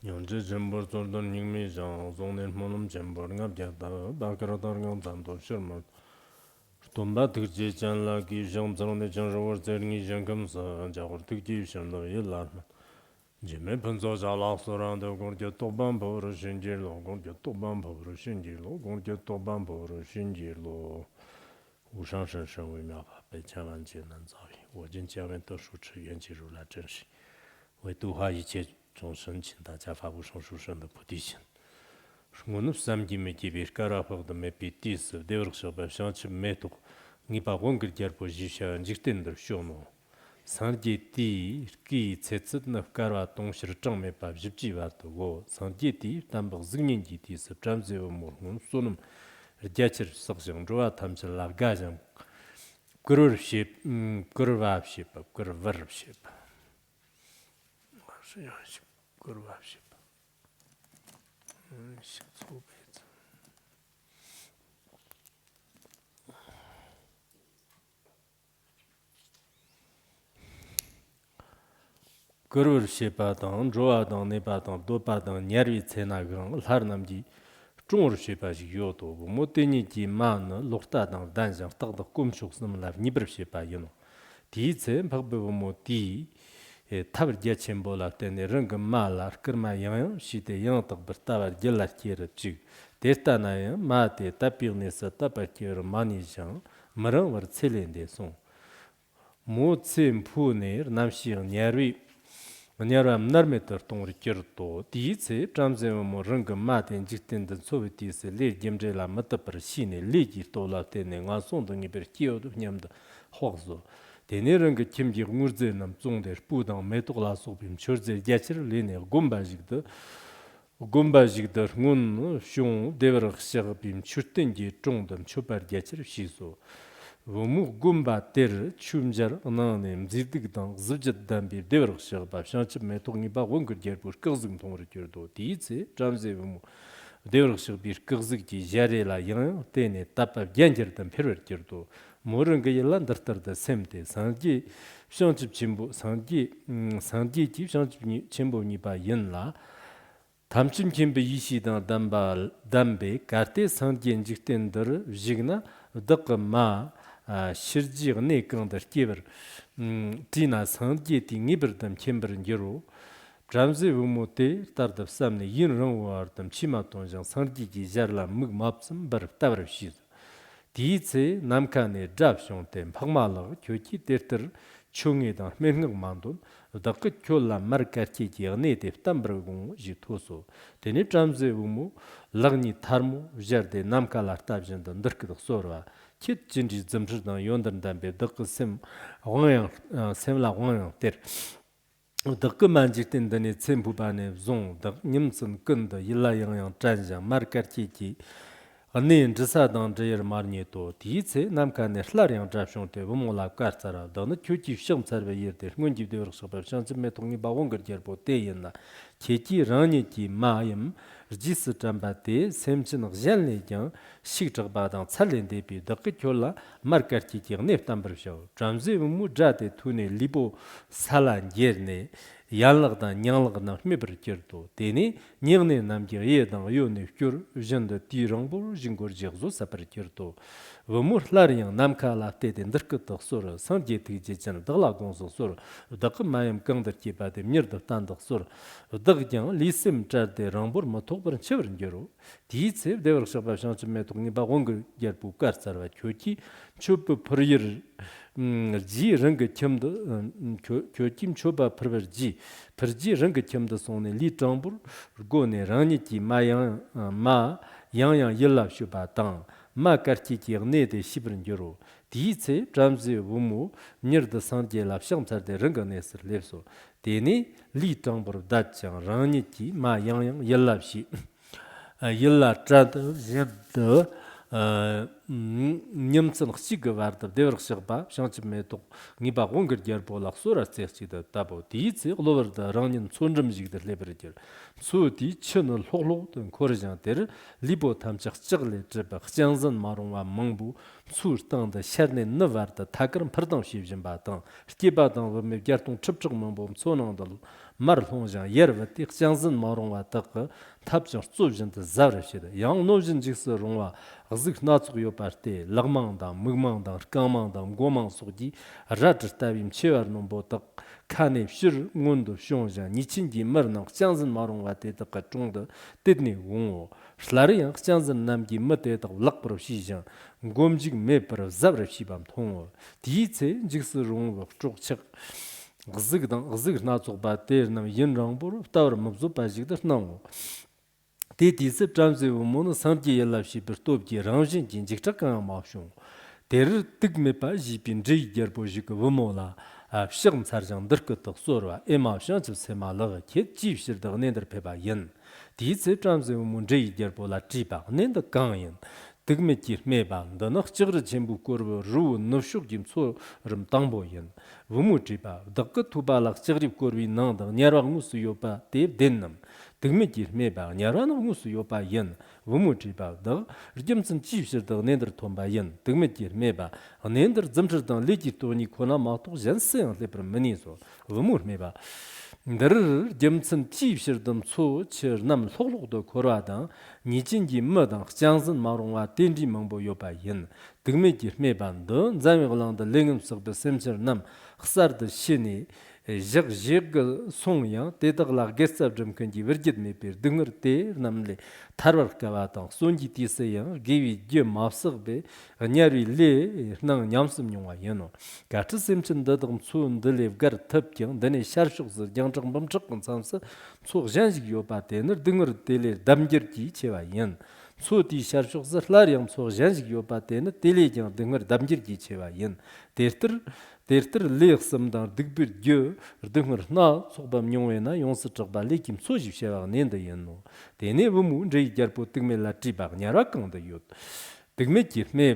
영지 전부 zordan yingmi zhang zongnen monum jembo ngab jada bakara dargang dando shirma tomba tigje chanla ki zhang zangne zhang rawar zerngi zhang kamsa jagur tigje shirma yillar jeme punzo jala soran de gorje toban bor shinjir lo gorje toban bor shinjir lo gorje toban bor shinjir lo 无上甚深微妙法，被千万劫难遭遇。我今见闻得受持，缘起如来真实，为度化一切众生，请大家发无上殊胜的菩提心。我们三级没级别，嘎拉法的没比第四，第二小白上去没多，你把文个点不记下，你真的小么？三级第几次次那嘎拉东西正没把日记完的我，三级第但不是年级第四，站在我们所能。Рдячер саксың жуа тамчыл лавгазым гүрүр шип гүрвап шип гүрвэр шип гүрвап шип гүрвэр шипадан жуадан небадан допадан нерви ценагын лар намжи 中日学吧是有多，我对你的嘛呢，落大当单上达到工作什么来，你不是学吧有喏。第一次拍不我第，他不接钱不啦，但是人个嘛啦，个嘛样是的样得不打完接来接了去，第三那样嘛的打比那是打不接了嘛你想，没人玩车轮的送，我前铺呢，那些年尾。 Nyāram nārmetar tōngri kirto, tītsi trāmzēwa mō rāngā mātēn jikten dā tsōbi tīsi lē jimzē lā matapar shīne lē jī tōlā tēne ngā sōnda ngī pēr kiyo dō nyamda hōgzō. Tēne rāngā kimjī ngūrzē nam tsōngdē shpūdāng mē tōg lā sōpim chōrzē yachir lēne gōmbā jikdar ngūn shiong dēvarā xīgabim chūrtēn jī chōngdam chōpar yachir shīsō. Vomu gumba ter chumjar anane mzidig dang zujat dambi devrag shagba shanchib me togi ba wongr gerbur kızgım tongri gerdo diitse jamze vomu devrag shagbir kızgı ji jare la yang tene tapa genjerdan perver gerdo morun ge yelan dartarda semte sanji shanchib chimbo sanji ji shanchib chimbo ni ba yenla tamchim kimbe yishidan dambe karte sanji enjiktendir jigna daqma 실지 네 그런데 기버 디나 상제티 니버담 켐버는 여로 잠시 우모테 따르다 삼네 인런와르담 치마톤장 상지지 자르라 묵맙슴 버타버시 디체 남칸에 잡숑템 박말로 교치 데터 총에다 맹능만돈 다크 쿄라 마르카치지 네데 탐버공 지토소 데네 잠시 우모 랑니 타르모 저데 남칼라 타브젠던 더크도 소르와 킷 진지 점주단 연단단 베덕 셈 왕양 셈라 왕양 때 덕그 만직된다니 셈부반에 종덕 님슨 근더 일라양양 잔장 마르카치지 언니 지사당 저여 마르니토 디체 남칸에 슬라량 잡숑테 부모라 까르사라 더는 교치 시험차베 예데 응원집대 역서버 상점에 동이 바원거결보 때였나 제지 랑니지 마임 지스 잠바테 셈친 젤네장 식적바당 찰렌데비 덕교라 마르카치지 네프탐버쇼 잠제 무자데 투네 리보 살란 예르네 양락단 양락단 메버결도 데니 녀네 남게 예당 요네 큐르 젠데 티랑보 징고르지고 사퍼결도 워무르라리앙 남카라 테데 ndırkıtıq sonra sanjetijecen dağlagonso sonra daqı mayım qındırki bade mirdə tandıq sonra dağjan lisim çarde rambur motobır çevirin gero diitsev devr şabab şançı metogni bağongır gerbu qarsarva köki çöp pırır ji rang kimde kökim çoba pırverji pırji rang kimde sonra li tambur gone raniti mayan ma yang yıllap şuba tang ma kartiki ne de şibrin gero diitse jamzi vumu nirde sandye lap şamsarde ranga nesir levso deni li tambur datchang raniti ma yang yıllap şi yılla çad zebde 냠슨 xiga varda devr xigba shangchi me to ngiba gongir gerbo la sura tsechi da tabo di tse glover da rangnin chonjim jig da leberger su di chen loglo den korjan der libo tamchig chigle zeba xjangzan marungwa mangbu su tang da sharne ne varda takram pardang shibjin ba tang tiba dang me gertung chipchig mangbu sonang da mar longjan yervati xjangzan marungwa tak tabjang zubjin da zavrashida yang nojin jigse rongwa zik natsuk yo parte lagmangdang mugmangdang rkangmangdang gomang sukji rajir tabim chewar nombo tak kane shir ngundu shongja nichingi marnang xjanzin marungwa te tak chungda tedni wungo shlari yang xjanzin namgi mate tak lakparaw shijang gomjig me paraw zabraw shibam tongo di tse jigsi rungwa chuk chak zik natsuk ba ter nam yin rangbor tawar mabzu pajigdar nango Te disip tramse umonu samji yelapshi birtobji rangzhin jinjikchak kanga mawshung. Terir tigme pa jipin zhiyi gerbo zhiga wumola shigm sarjang dirkatak sorwa mawshang chib sema laga ket jib shirdag nendar peba yin. Disip tramse umon zhiyi gerbo la jiba nenda kanga yin. Tigme jir meba ndanak chigri chenbu korbo ruu nufshuk jim rim tangbo yin. Wumu jiba dakka tuba lak chigrib korbi nangdag nyarwag musu yopa teb dennam. Tigme jir meba nyarwana musu yopa yin. Wumu jiba dag rijimtsin jibshirdag nendar tomba yin. Tigme jir meba nendar zimchirdang leji toni kona maqtuk jansayang lepra mani so. Wumu meba Ndar jimtsin jibshirdam tsu chir nam loglugdo korwadang nichingi madang xjangzin marungwa tenri mangbo yopa yin. Tigme jir meba ndo zami gulangda lingam sikba semchir nam xsarda shini zhig song yang tedag lag gesab jimkanji virjid mepir dungar te namli tarwar kawadang sonji tisa yang gewi gyo mafsig be nyarwi le nang nyamsim nyungwa yino. Gachi semchin dadagam tsu ndalev gar tab kyang dane sharshuk zir jangchak bamchak samsa tsuk zhanjig yopa tenir dungar tele damgir ji chewa yin. Tsu di sharshuk zir lar yang tsuk zhanjig yopa tenir tele jang dungar damgir ji chewa yin. Tertir leeg samdang digbir gyo rdungar na tsukbam nyungwe na yonsi chakba lekim sojib shewag nenda yinno. Tene wumu nzhayi gyarpo tigme la chibag nyara kangda yot. Tigme jirme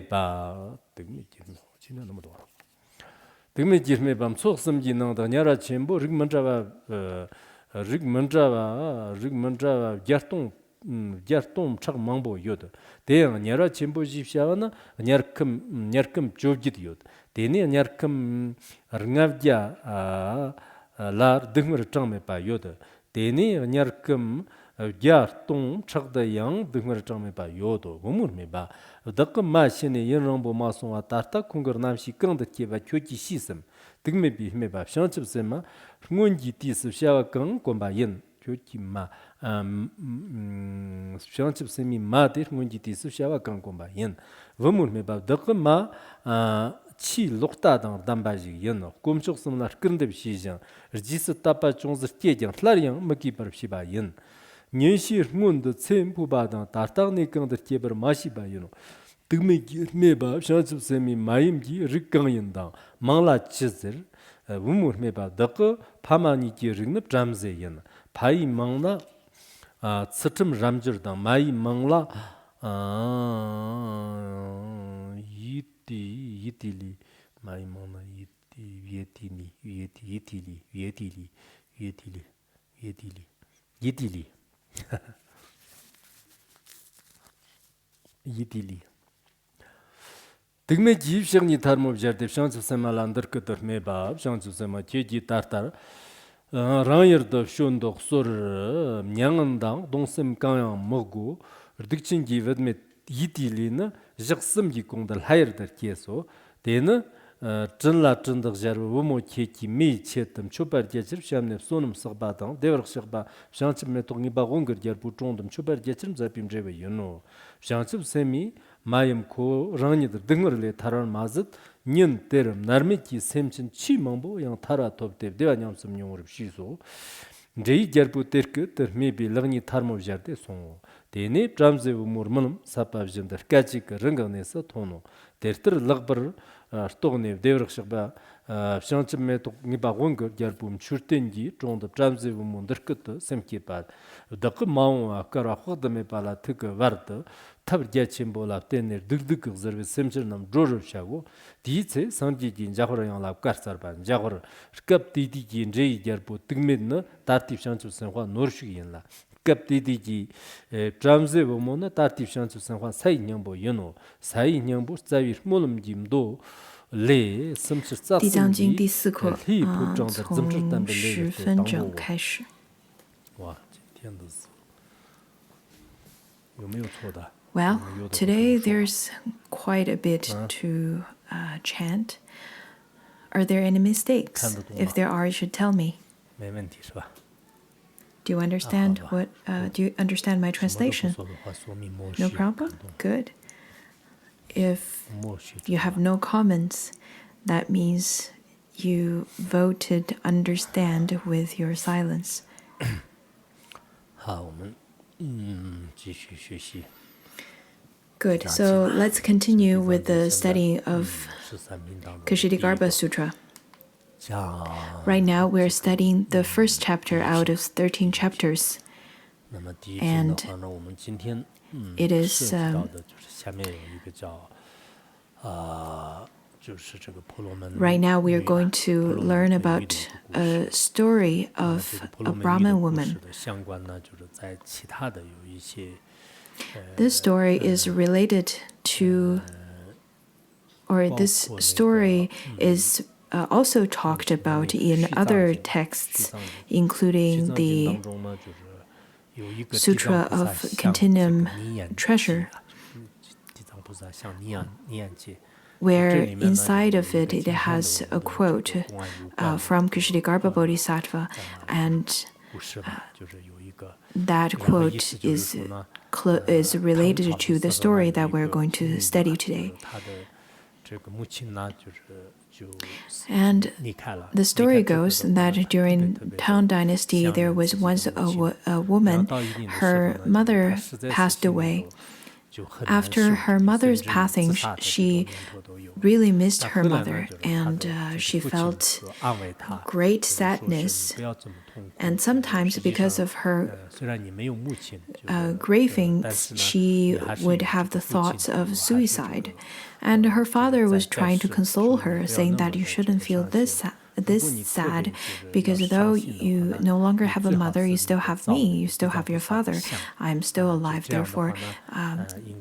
ba mtsuk samji nangda nyara chenbo rig mandrawa gyartung chak mangbo yod. Teyang nyara chenbo jibshawa na nyarkam chobjit yod. Tene nyarkam rngavja lar dungar changme pa yod. Tene nyarkam gyartung chakda yang dungar changme pa yodo. Gumur me ba. Dakka ma shene yin rangbo ma songwa tarta kungar namshi kangda keba kyoki shisam. Tigme bi me ba. Shanchib sema ngunji tisib shawa kang komba yin. Kyoki ma. Shanchib semi ma dir ngunji tisib shawa kang komba yin. Gumur me ba. Dakka ma chi lukta dang dambaji yin. Kumchuk samlar kirndab shijang. Rjisa tapa chungzir tiejang tlar yang maki barb shiba yin. Nyenshir ngunda tsen puba dang tartang ne kangda kebar ma shiba yin. Tigme gir me ba. Shanchib semi mayim ji rikkang yin dang. Mangla chizir. Gumur me ba. Dakka pamani ji rignab jamze yin. Payi mangla tsitim ramjir dang. Mayi mangla yitili mai mona yitili Tigme jib shigni tarmob jardib shanchib sema landir katar me bab shanchib sema cheji tartar rangir da shondok sur nyangandang dongsem kanyang mogu rdikchin gi vedme yitili na jigsim gi kongdal hayr dar keso dena Zhenla zhendag jarwa wumo keki mei chetam chopar jachirib shamneb sonam sigbadang devarg shigba shanchib metok ngiba gongar jarbu chongdam chopar jachirim zapim jeba yino. Shanchib semi mayim ko rangnidar dingarle taran mazit nyin terim narmeki semchin chi mambo yang tara topdeb deva nyamsam nyongurib shizo. Njayi jarbu terke ter mebi lagni tarmov jarde songo. Dene tramze wumur manam sapab jindar kachika ringang nesa tono. Tertir lagbar stognev devrxba Shanchme to Nibagonga Gerbum Churtengi, John the Tramsiv Munderkut, Semkipat, the Kumau, Karahodame Pala took a Varta, Tabjachimbola, Tener, Dugduk, Simsonam, Jojo Shago, Dice, Sanji in Jahoran La Karsarban, Jahor, Skap Didi in J. Gerbu, Tigmidna, Tati Shanchu San Juan, Norshiginla. Skap Didi, Tramsiv Mona, Tati Shanchu San Juan, Sai Nyambo, Sai Nyambo, Savir Molum Jimdo. 地藏经第4课，从10分整开始。Well, today there's quite a bit to chant. Are there any mistakes? If there are, you should tell me. Do you understand what? Do you understand my translation? No problem. Good. If you have no comments, that means you voted understand with your silence. Good. So let's continue with the study of Ksitigarbha Sutra. Right now we're studying the first chapter out of 13 chapters. And it is right now we are going to learn about a story of a Brahmin woman. This story is related to, or this story is also talked about in other texts, including the Sutra of Continuum Treasure, where inside of it, it has a quote from Ksitigarbha Bodhisattva, and that quote is related to the story that we're going to study today. And the story goes that during Tang Dynasty, there was once a woman, her mother passed away. After her mother's passing, she really missed her mother, and she felt great sadness. And sometimes, because of her cravings, she would have the thoughts of suicide. And her father was trying to console her, saying that you shouldn't feel this sad, because though you no longer have a mother, you still have me, you still have your father. I'm still alive, therefore,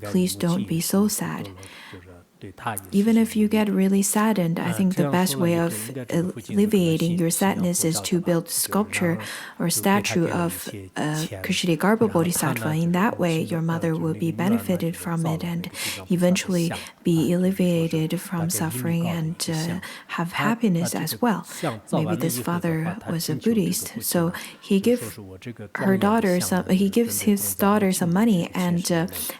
please don't be so sad. Even if you get really saddened, I think the best way of alleviating your sadness is to build sculpture or statue of Ksitigarbha Bodhisattva. In that way, your mother will be benefited from it and eventually be alleviated from suffering and have happenness as well. Maybe this father was a Buddhist, so he gives his daughter some money, and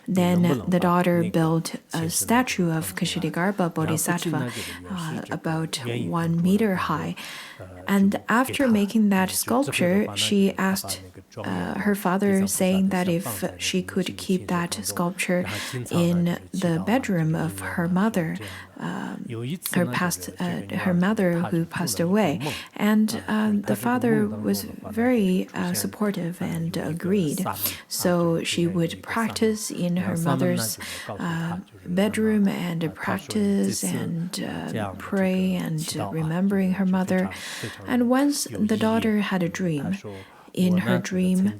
then the daughter built a statue of Ksitigarbha Bodhisattva about 1 meter high. And after making that sculpture, she asked her father, saying that if she could keep that sculpture in the bedroom of her mother, her mother who passed away. And the father was very supportive and agreed. So she would practice in her mother's bedroom and practice and pray and remembering her mother. And once the daughter had a dream. In her dream,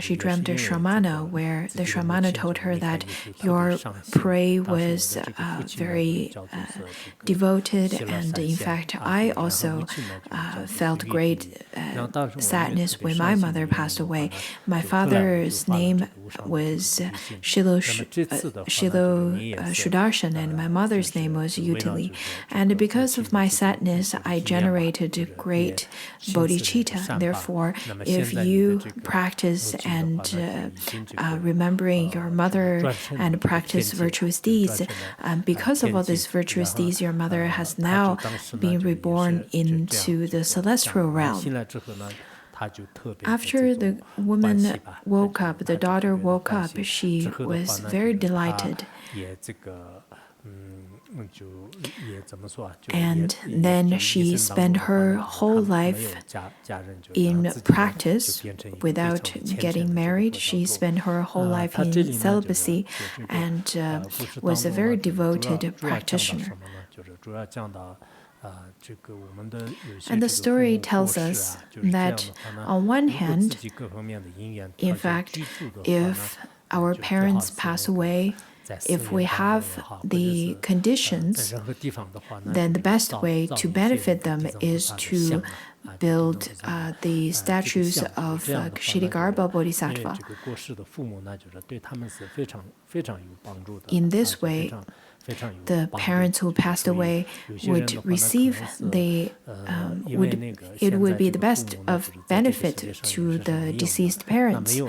she dreamt a Shramana, where the Shramana told her that your prey was very devoted, and in fact, I also felt great sadness when my mother passed away. My father's name was Shilo Shudarshan, and my mother's name was Utili. And because of my sadness, I generated great bodhicitta. Therefore, if you practice and remembering your mother and practice virtuous deeds, because of all these virtuous deeds, your mother has now been reborn into the celestial realm. After the woman woke up, the daughter woke up, she was very delighted. And then she spent her whole life in practice without getting married. She spent her whole life in celibacy and was a very devoted practitioner. And the story tells us that on one hand, in fact, if our parents pass away, if we have the conditions, then the best way to benefit them is to build the statues of Ksitigarbha Bodhisattva. In this way, the parents who passed away would receive it would be the best of benefit to the deceased parents.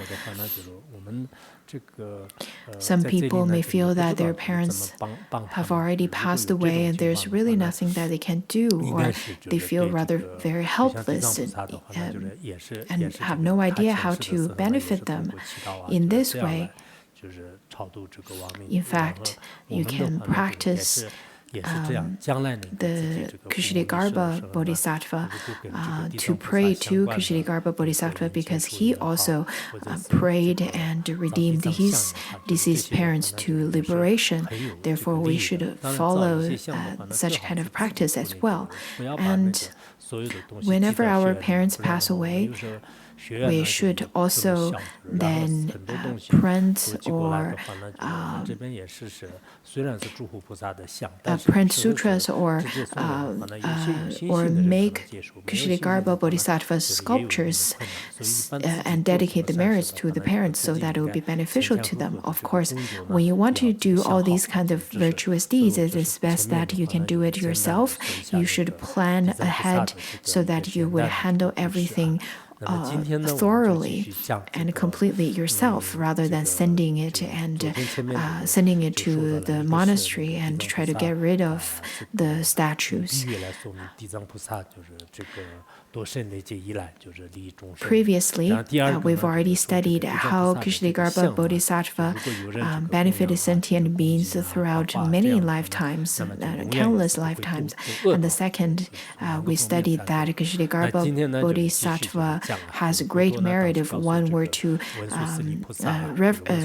Some people may feel that their parents have already passed away and there's really nothing that they can do, or they feel rather very helpless and have no idea how to benefit them. In this way, in fact, you can practice the Ksitigarbha Bodhisattva to pray to Ksitigarbha Bodhisattva, because he also prayed and redeemed his deceased parents to liberation. Therefore, we should follow such kind of practice as well. And whenever our parents pass away, we should also then print or print sutras or make Ksitigarbha Bodhisattva's sculptures and dedicate the merits to the parents so that it will be beneficial to them. Of course, when you want to do all these kind of virtuous deeds, it is best that you can do it yourself. You should plan ahead so that you would handle everything thoroughly and completely yourself, rather than sending it to the monastery and try to get rid of the statues. Previously, we've already studied how Ksitigarbha Bodhisattva benefited sentient beings throughout many lifetimes, countless lifetimes. And the second, we studied that Ksitigarbha Bodhisattva has great merit if one were to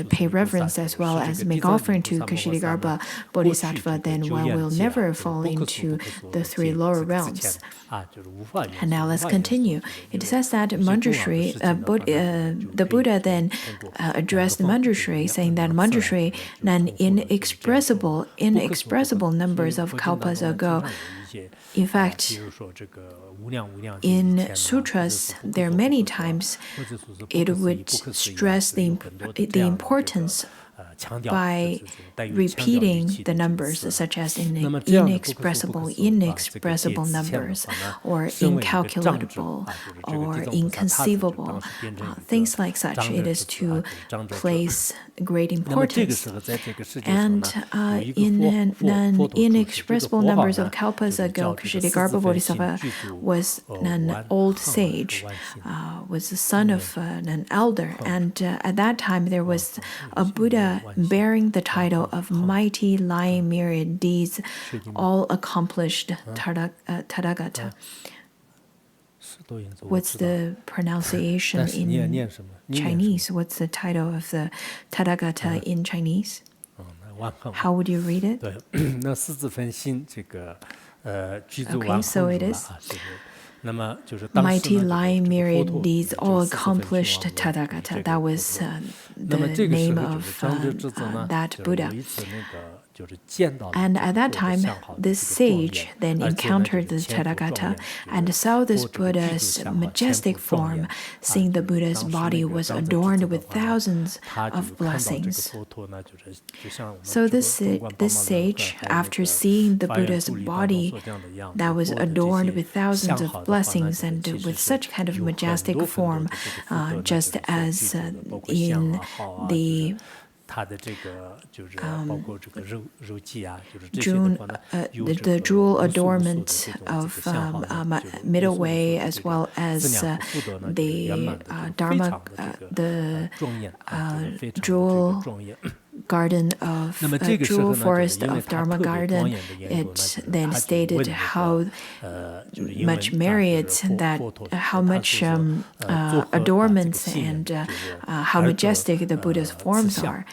pay reverence as well as make offering to Ksitigarbha Bodhisattva, then one will never fall into the three lower realms. And now let's continue. It says that Manjushri, the Buddha then addressed Manjushri, saying that Manjushri, an inexpressible numbers of kalpas ago. In fact, in sutras, there are many times it would stress the importance by repeating the numbers, such as in inexpressible numbers, or incalculable, or inconceivable, things like such. It is to place great importance. And in inexpressible numbers of kalpas ago, Ksitigarbha Bodhisattva was an old sage, was the son of an elder, and at that time there was a Buddha bearing the title of mighty lying myriad deeds, all accomplished Tathagata. What's the pronunciation in Chinese? What's the title of the Tathagata in Chinese? How would you read it? Okay, so it is mighty lying myriad deeds, all accomplished Tathagata. That was the name of that Buddha. And at that time, this sage then encountered the Tathagata and saw this Buddha's majestic form, seeing the Buddha's body was adorned with thousands of blessings. So this sage, after seeing the Buddha's body that was adorned with thousands of blessings and with such kind of majestic form, just as in the the jewel adornment of middle way, as well as the Dharma, the jewel garden of Jewel Forest of Dharma Garden, it then stated how much merit that how much adornments and how majestic the Buddha's forms are.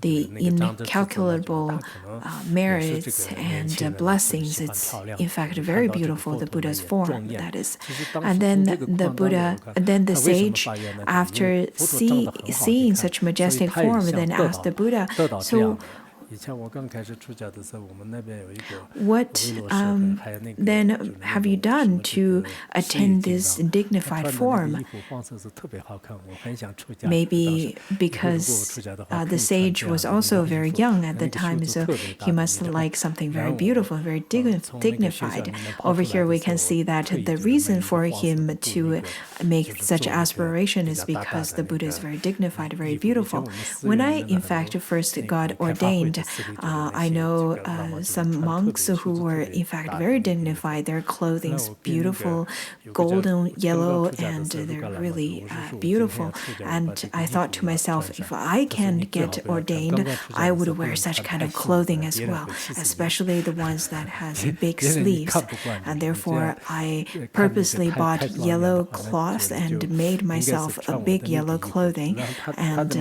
The incalculable merits and blessings. It's in fact very beautiful, the Buddha's form, that is. And then the sage, after seeing such majestic form, then asked the Buddha, so what then have you done to attain this dignified form? Maybe because the sage was also very young at the time, so he must like something very beautiful, very dignified. Over here we can see that the reason for him to make such aspiration is because the Buddha is very dignified, very beautiful. When I, in fact, first got ordained, I know some monks who were in fact very dignified. Their clothing is beautiful, golden yellow, and they're really beautiful. And I thought to myself, if I can get ordained, I would wear such kind of clothing as well, especially the ones that has big sleeves. And therefore, I purposely bought yellow cloth and made myself a big yellow clothing. And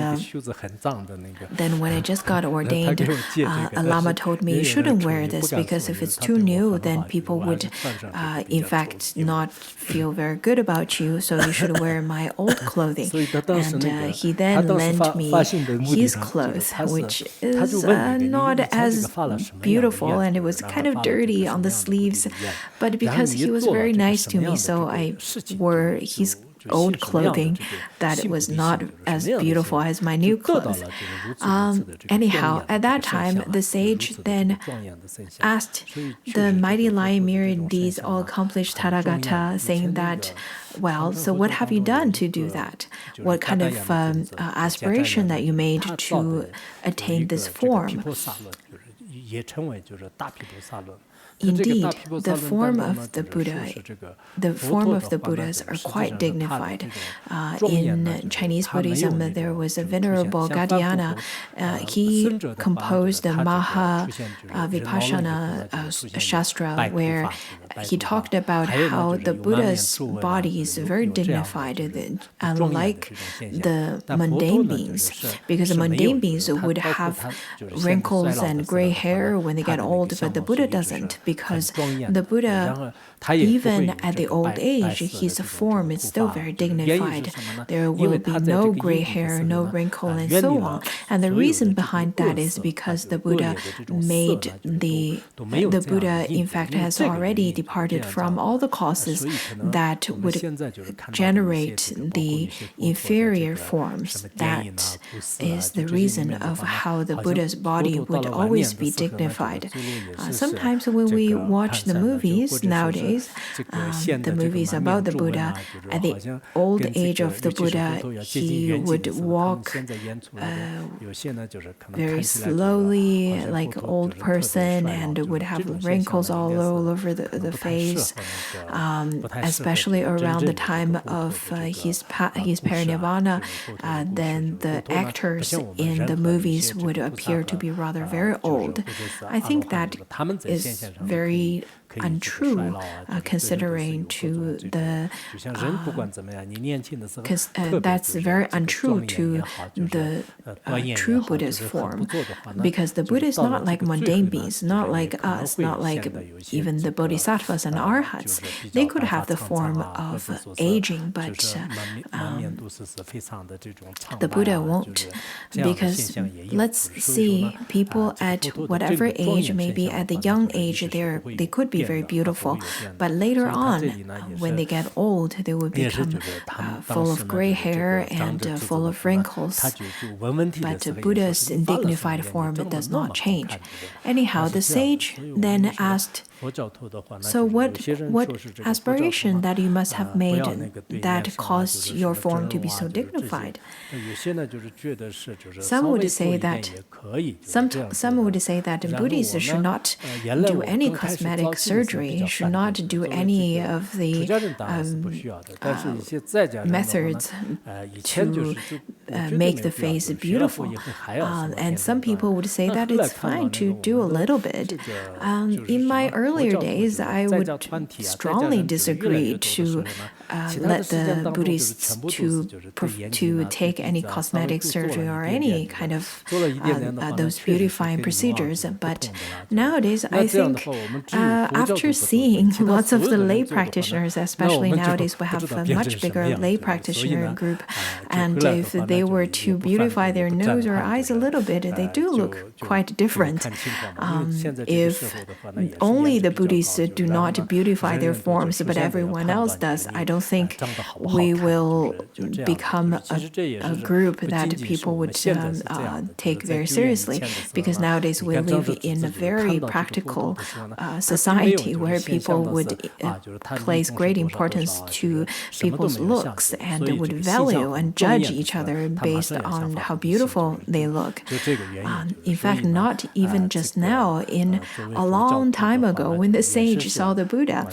then when I just got ordained, a Lama told me, you shouldn't wear this because if it's too new, then people would, in fact, not feel very good about you. So you should wear my old clothing. And he then lent me his clothes, which is not as beautiful, and it was kind of dirty on the sleeves. But because he was very nice to me, so I wore his old clothing that was not as beautiful as my new clothes. Anyhow, at that time, the sage then asked the mighty lion myriad deeds all accomplished Tathagata, saying that, well, so what have you done to do that? What kind of aspiration that you made to attain this form? Indeed, the form of the Buddhas are quite dignified. In Chinese Buddhism, there was a venerable Gadhyana. He composed the Maha Vipassana Shastra, where he talked about how the Buddha's body is very dignified, unlike the mundane beings, because the mundane beings would have wrinkles and gray hair when they get old, but the Buddha doesn't, because the Buddha, even at the old age, his form is still very dignified. There will be no gray hair, no wrinkle, and so on. And the reason behind that is because the Buddha in fact, has already departed from all the causes that would generate the inferior forms. That is the reason of how the Buddha's body would always be dignified. Sometimes when we watch the movies nowadays, the movies about the Buddha, at the old age of the Buddha, he would walk very slowly, like an old person, and would have wrinkles all over the face, especially around the time of his parinirvana. Then the actors in the movies would appear to be rather very old. I think that is very untrue, considering to the that's very untrue to the true Buddha's form, because the Buddha is not like mundane beings, not like us, not like even the Bodhisattvas and Arhats. They could have the form of aging, but the Buddha won't, because let's see, people at whatever age, maybe at the young age, they could be very beautiful, but later on, when they get old, they will become full of gray hair and full of wrinkles. But Buddha's dignified form does not change. Anyhow, the sage then asked, so what aspiration that you must have made that caused your form to be so dignified? Some would say that Buddhists should not do any cosmetic surgery, should not do any of the methods to make the face beautiful. And some people would say that it's fine to do a little bit. In my earlier days, I would strongly disagree to let the Buddhists to take any cosmetic surgery or any kind of those beautifying procedures. But nowadays, I think after seeing lots of the lay practitioners, especially nowadays, we have a much bigger lay practitioner group, and if they were to beautify their nose or eyes a little bit, they do look quite different. If only the Buddhists do not beautify their forms, but everyone else does, I don't think we will become a group that people would take very seriously, because nowadays we live in a very practical society where people would place great importance to people's looks and would value and judge each other based on how beautiful they look. In fact, not even just now, in a long time ago, when the sage saw the Buddha,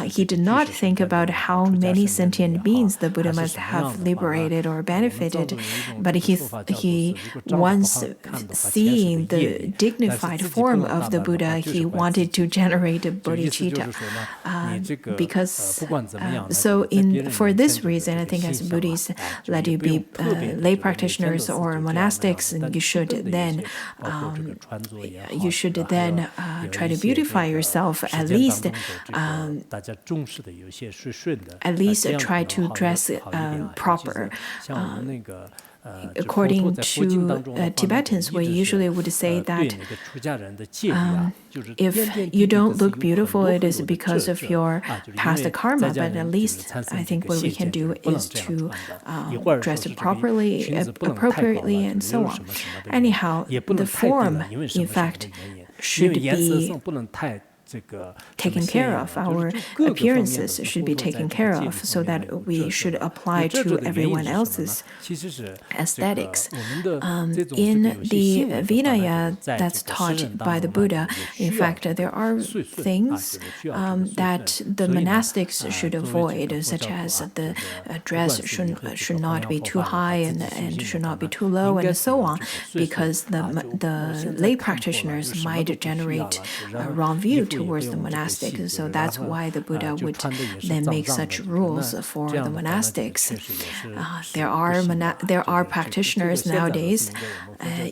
he did not think about how many sentient beings the Buddha must have liberated or benefited, but he once seeing the dignified form of the Buddha, he wanted to generate a bodhicitta. For this reason, I think as Buddhists, let you be lay practitioners or monastics, you should then try to beautify yourself, at least try to dress proper. According to Tibetans, we usually would say that if you don't look beautiful, it is because of your past karma, but at least I think what we can do is to dress properly, appropriately, and so on. Anyhow, the form, in fact, should be taken care of. Our appearances should be taken care of so that we should apply to everyone else's aesthetics. In the Vinaya that's taught by the Buddha, in fact, there are things that the monastics should avoid, such as the dress should not be too high and should not be too low, and so on, because the lay practitioners might generate a wrong view towards the monastic. So that's why the Buddha would then make such rules for the monastics. There are practitioners nowadays.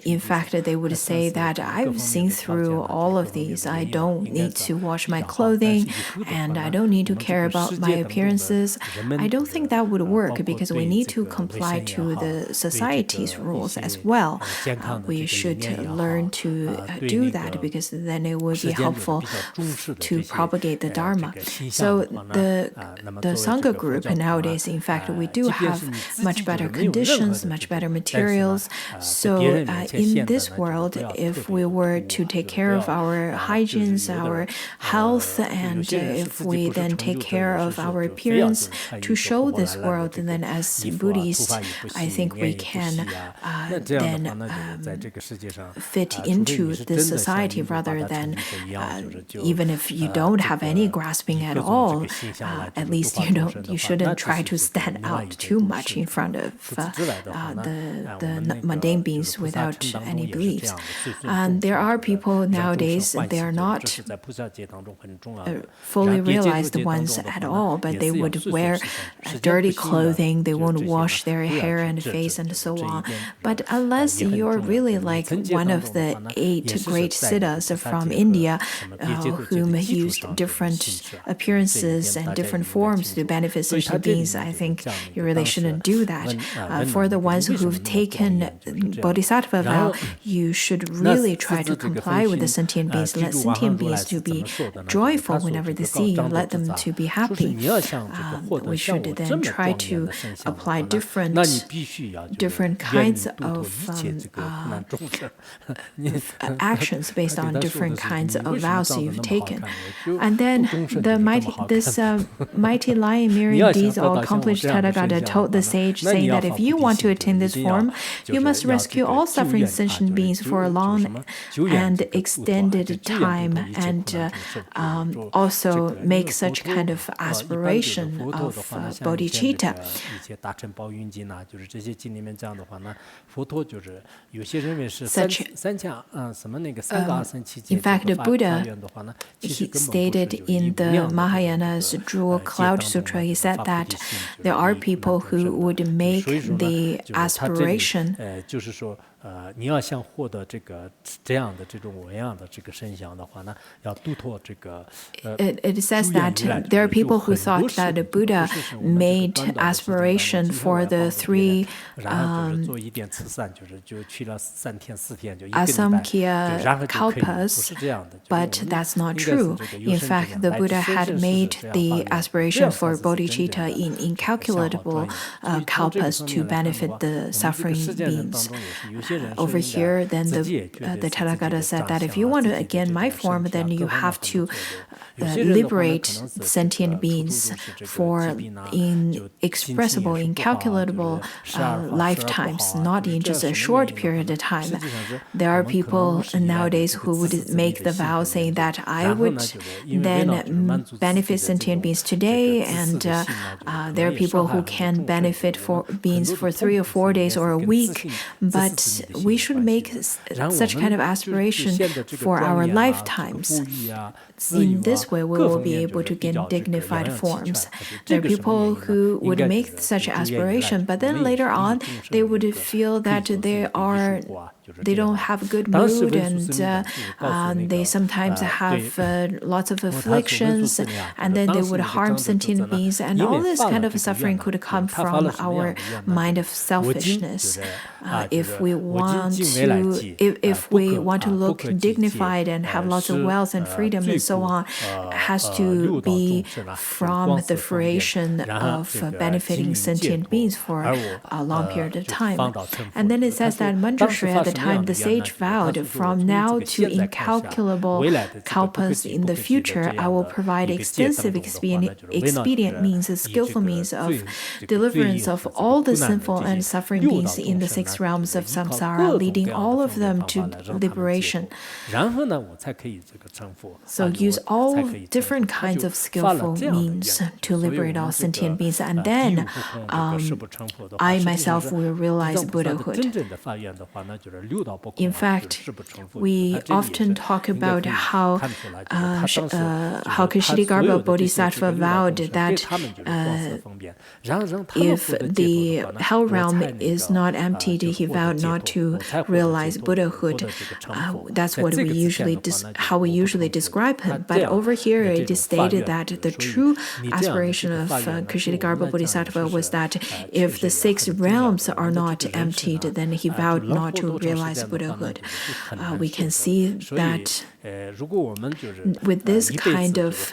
In fact, they would say that I've seen through all of these. I don't need to wash my clothing, and I don't need to care about my appearances. I don't think that would work, because we need to comply to the society's rules as well. We should learn to do that, because then it would be helpful to propagate the Dharma. So the Sangha group nowadays, in fact, we do have much better conditions, much better materials. So in this world, if we were to take care of our hygiene, our health, and if we then take care of our appearance to show this world, and then as Buddhists, I think we can then fit into this society, rather than even if you don't have any grasping at all, at least you shouldn't try to stand out too much in front of the mundane beings without any beliefs. And there are people nowadays, they are not fully realized ones at all, but they would wear dirty clothing, they won't wash their hair and face and so on. But unless you're really like one of the 8 great siddhas from India, whom used different appearances and different forms to benefit sentient beings, I think you really shouldn't do that. For the ones who've taken Bodhisattva vow, you should really try to comply with the sentient beings. Let sentient beings to be joyful whenever they see you. Let them to be happy. We should then try to apply different kinds of actions based on different kinds of vows you've taken. And then this mighty lion mirroring deeds all accomplished Tathagata told the sage, saying that if you want to attain this form, you must rescue all suffering sentient beings for a long and extended time, and also make such kind of aspiration of bodhicitta. In fact, the Buddha, he stated in the Mahayana's Jewel Cloud Sutra, he said that there are people who would make the aspiration It says that there are people who thought that the Buddha made aspiration for the three Asamkhya kalpas, but that's not true. In fact, the Buddha had made the aspiration for bodhicitta in incalculable kalpas to benefit the suffering beings. Over here, then the Tathagata said that if you want to gain my form, then you have to liberate sentient beings for inexpressible, incalculable lifetimes, not in just a short period of time. There are people nowadays who would make the vow saying that I would then benefit sentient beings today, and there are people who can benefit for beings for 3 or 4 days or a week, but we should make such kind of aspiration for our lifetimes. In this way, we will be able to gain dignified forms. There are people who would make such aspiration, but then later on, they would feel that they don't have a good mood, and they sometimes have lots of afflictions, and then they would harm sentient beings, and all this kind of suffering could come from our mind of selfishness. If we want to look dignified and have lots of wealth and freedom and so on, has to be from the fruition of benefiting sentient beings for a long period of time. And then it says that Manjushri at the time the sage vowed, from now to incalculable kalpas in the future, I will provide extensive expedient means, skillful means of deliverance of all the sinful and suffering beings in the 6 realms of samsara, leading all of them to liberation. So use all different kinds of skillful means to liberate all sentient beings, and then I myself will realize Buddhahood. In fact, we often talk about how Ksitigarbha Bodhisattva vowed that if the hell realm is not emptied, he vowed not to realize Buddhahood. That's what how we usually describe him. But over here, it is stated that the true aspiration of Ksitigarbha Bodhisattva was that if the 6 realms are not emptied, then he vowed not to realize Buddhahood. We can see that with this kind of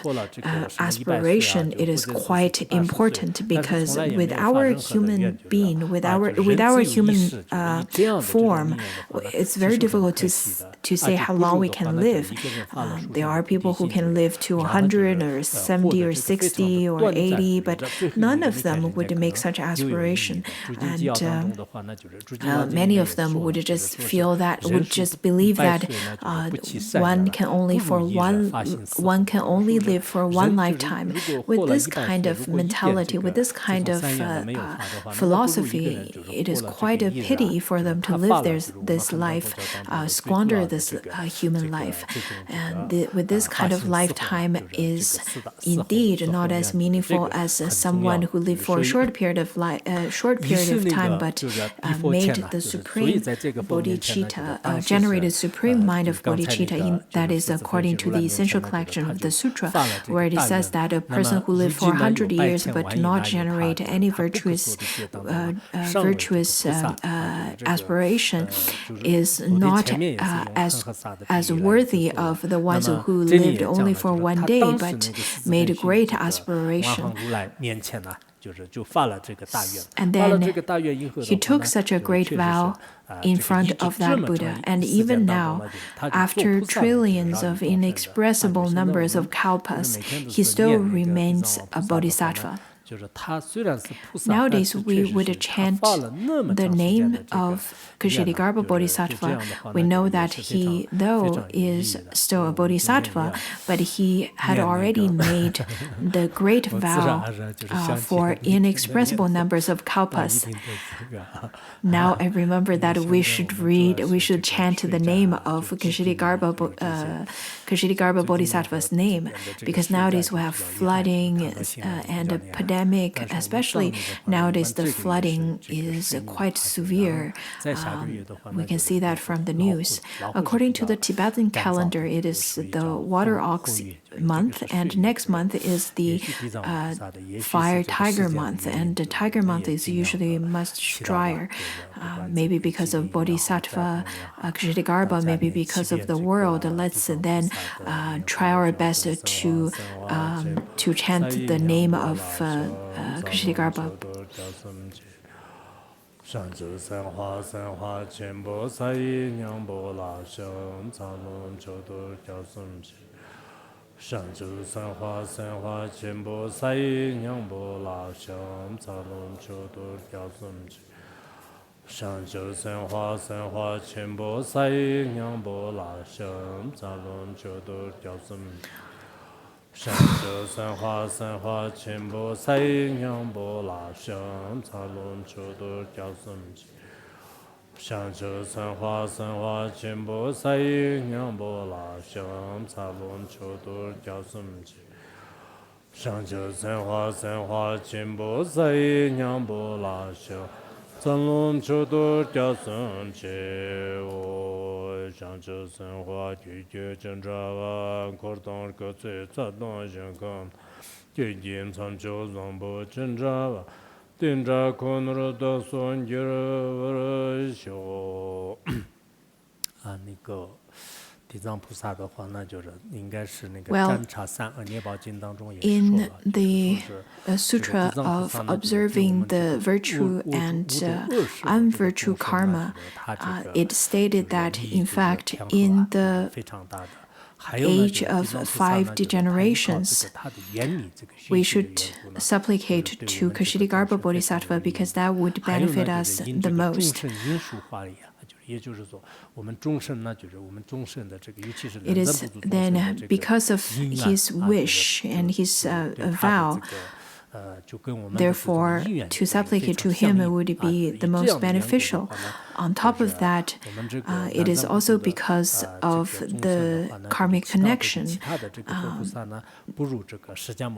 aspiration, it is quite important, because with our human being, with our human form, it's very difficult to say how long we can live. There are people who can live to 100 or 70 or 60 or 80, but none of them would make such aspiration. And many of them would just believe that one can only live for one lifetime. With this kind of mentality, with this kind of philosophy, it is quite a pity for them to live this life, squander this human life. And with this kind of lifetime is indeed not as meaningful as someone who lived for a short period of time, but made the supreme bodhicitta, generated supreme mind of bodhicitta. That is according to the essential collection of the Sutra, where it says that a person who lived for 100 years but not generate any virtuous aspiration is not as worthy of the ones who lived only for 1 day but made great aspiration. And then he took such a great vow in front of that Buddha. And even now, after trillions of inexpressible numbers of kalpas, he still remains a bodhisattva. Nowadays, we would chant the name of Ksitigarbha Bodhisattva. We know that he, though, is still a bodhisattva, but he had already made the great vow for inexpressible numbers of kalpas. Now I remember that we should chant the name of Ksitigarbha Bodhisattva's name, because nowadays we have flooding and a pandemic, especially nowadays the flooding is quite severe. We can see that from the news. According to the Tibetan calendar, it is the water ox month, and next month is the fire tiger month, and the tiger month is usually much drier, maybe because of Bodhisattva Ksitigarbha, maybe because of the world. Let's then try our best to chant the name of Ksitigarbha. 上周三花千波萨依娘波拉香藏龙求多教僧祇。上周三花千波萨依娘波拉香藏龙求多教僧祇。上周三花千波萨依娘波拉香藏龙求多教僧祇。 上周三花千波萨依娘波拉香藏龙求多教僧祇。上周三花千波萨依娘波拉香藏龙求多教僧祇。上周三花千波萨依娘波拉香藏龙求多教僧祇。 上周三花拒绝挣扎吧，可当个最早当香港，最近长久让不挣扎吧，定扎可能的算计了修。啊，那个地藏菩萨的话，那就是应该是那个占察三恶业报经当中也说了。In the Sutra of observing the virtue and unvirtue karma, it stated that, in fact, in the age of 5 degenerations, we should supplicate to Ksitigarbha Bodhisattva because that would benefit us the most. It is then because of his wish and his vow, therefore, to supplicate to him would be the most beneficial. On top of that, it is also because of the karmic connection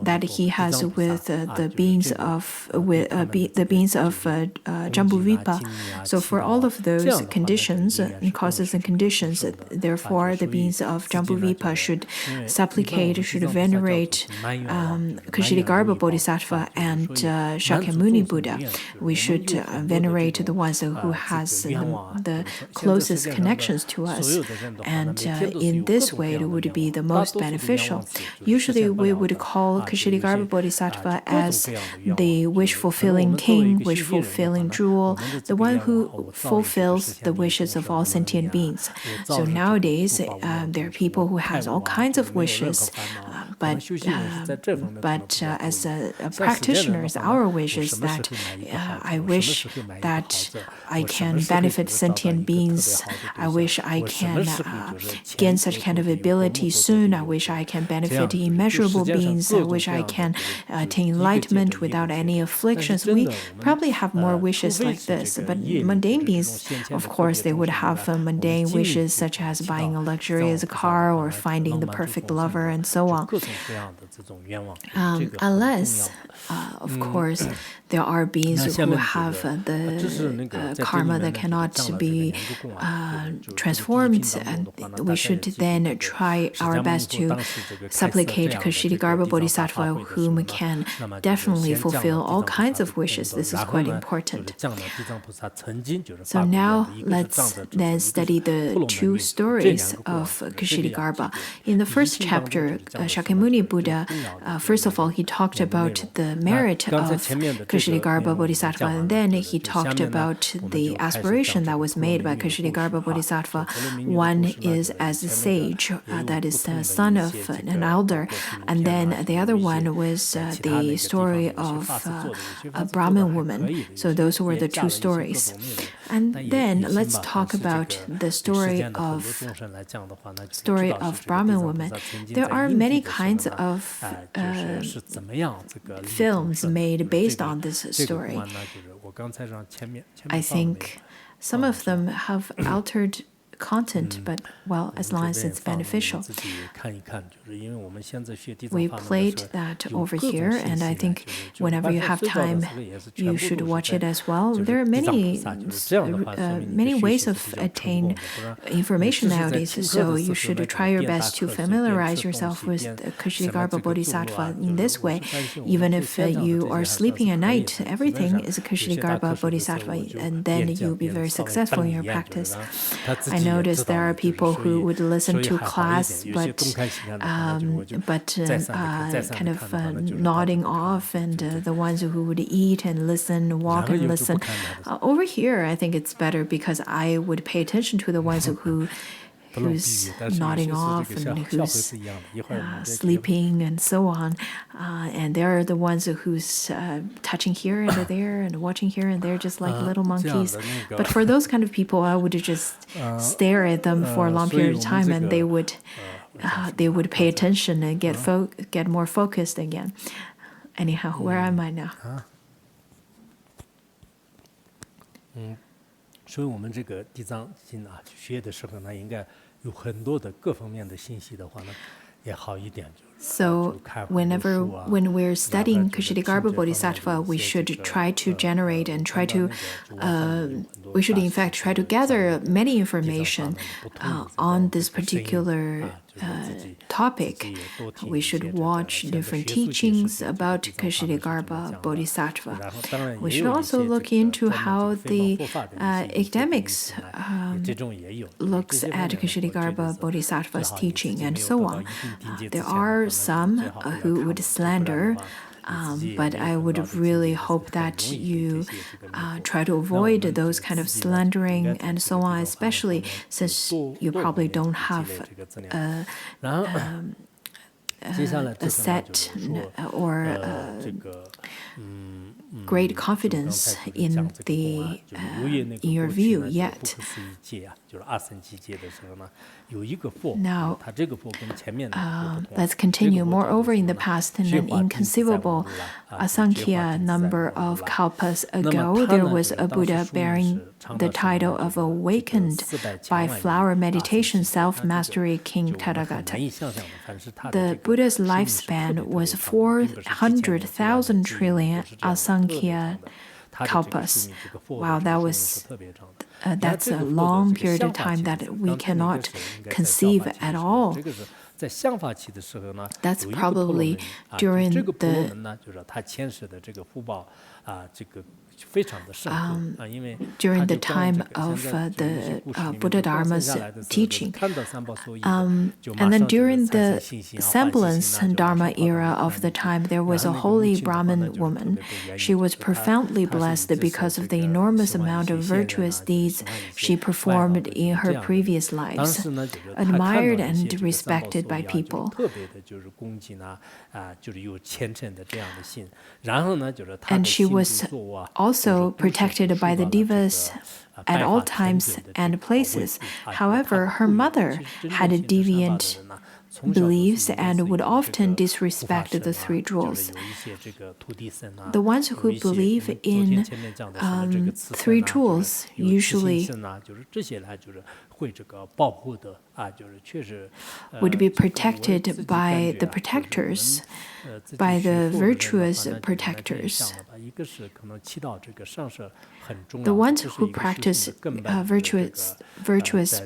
that he has with the beings of Jambudvipa. So for all of those conditions, causes and conditions, therefore the beings of Jambudvipa should supplicate, should venerate Ksitigarbha Bodhisattva and Shakyamuni Buddha. We should venerate the ones who has the closest connections to us, and in this way it would be the most beneficial. Usually we would call Ksitigarbha Bodhisattva as the wish-fulfilling king, wish-fulfilling jewel, the one who fulfills the wishes of all sentient beings. So nowadays there are people who has all kinds of wishes, but as practitioners, our wish is that I wish that I can benefit sentient beings. I wish I can gain such kind of ability soon. I wish I can benefit immeasurable beings. I wish I can attain enlightenment without any afflictions. We probably have more wishes like this, but mundane beings, of course, they would have mundane wishes such as buying a luxurious car or finding the perfect lover and so on. Unless, of course, there are beings who have the karma that cannot be transformed, and we should then try our best to supplicate Ksitigarbha Bodhisattva, whom can definitely fulfill all kinds of wishes. This is quite important. So now let's then study the 2 stories of Ksitigarbha. In the first chapter, Shakyamuni Shakyamuni Buddha, first of all, he talked about the merit of Ksitigarbha Bodhisattva, and then he talked about the aspiration that was made by Ksitigarbha Bodhisattva. One is as a sage, that is the son of an elder, and then the other one was the story of a Brahmin woman. So those were the two stories. And then let's talk about the story of Brahmin woman. There are many kinds of films made based on this story. I think some of them have altered content, but well, as long as it's beneficial. We played that over here, and I think whenever you have time, you should watch it as well. There are many ways of attain information nowadays, so you should try your best to familiarize yourself with Ksitigarbha Bodhisattva in this way. Even if you are sleeping at night, everything is a Ksitigarbha Bodhisattva, and then you'll be very successful in your practice. I noticed there are people who would listen to class, but kind of nodding off, and the ones who would eat and listen, walk and listen. Over here, I think it's better because I would pay attention to the ones who's nodding off and who's sleeping and so on. And there are the ones who's touching here and there and watching here and there, just like little monkeys. But for those kind of people, I would just stare at them for a long period of time, and they would pay attention and get more focused again. Anyhow, where am I now? 所以我们这个地藏经啊，学的时候呢，应该有很多的各方面的信息的话呢，也好一点。 So when we're studying Ksitigarbha Bodhisattva, we should try to generate and we should in fact try to gather many information on this particular topic. We should watch different teachings about Ksitigarbha Bodhisattva. We should also look into how the academics looks at Ksitigarbha Bodhisattva's teaching and so on. There are some who would slander, but I would really hope that you try to avoid those kind of slandering and so on, especially since you probably don't have a set or great confidence in your view yet. Now, let's continue. Moreover, in the past, in an inconceivable Asankhya number of kalpas ago, there was a Buddha bearing the title of Awakened by Flower Meditation Self-Mastery King Tathagata. The Buddha's lifespan was 400,000 trillion Asankhya kalpas. Wow, that's a long period of time that we cannot conceive at all. That's probably during the time of the Buddha Dharma's teaching. And then during the semblance Dharma era of the time, there was a holy Brahmin woman. She was profoundly blessed because of the enormous amount of virtuous deeds she performed in her previous lives, admired and respected by people. And she was also protected by the devas at all times and places. However, her mother had deviant beliefs and would often disrespect the three jewels. The ones who believe in three jewels usually would be protected by the protectors, by the virtuous protectors. The ones who practice virtuous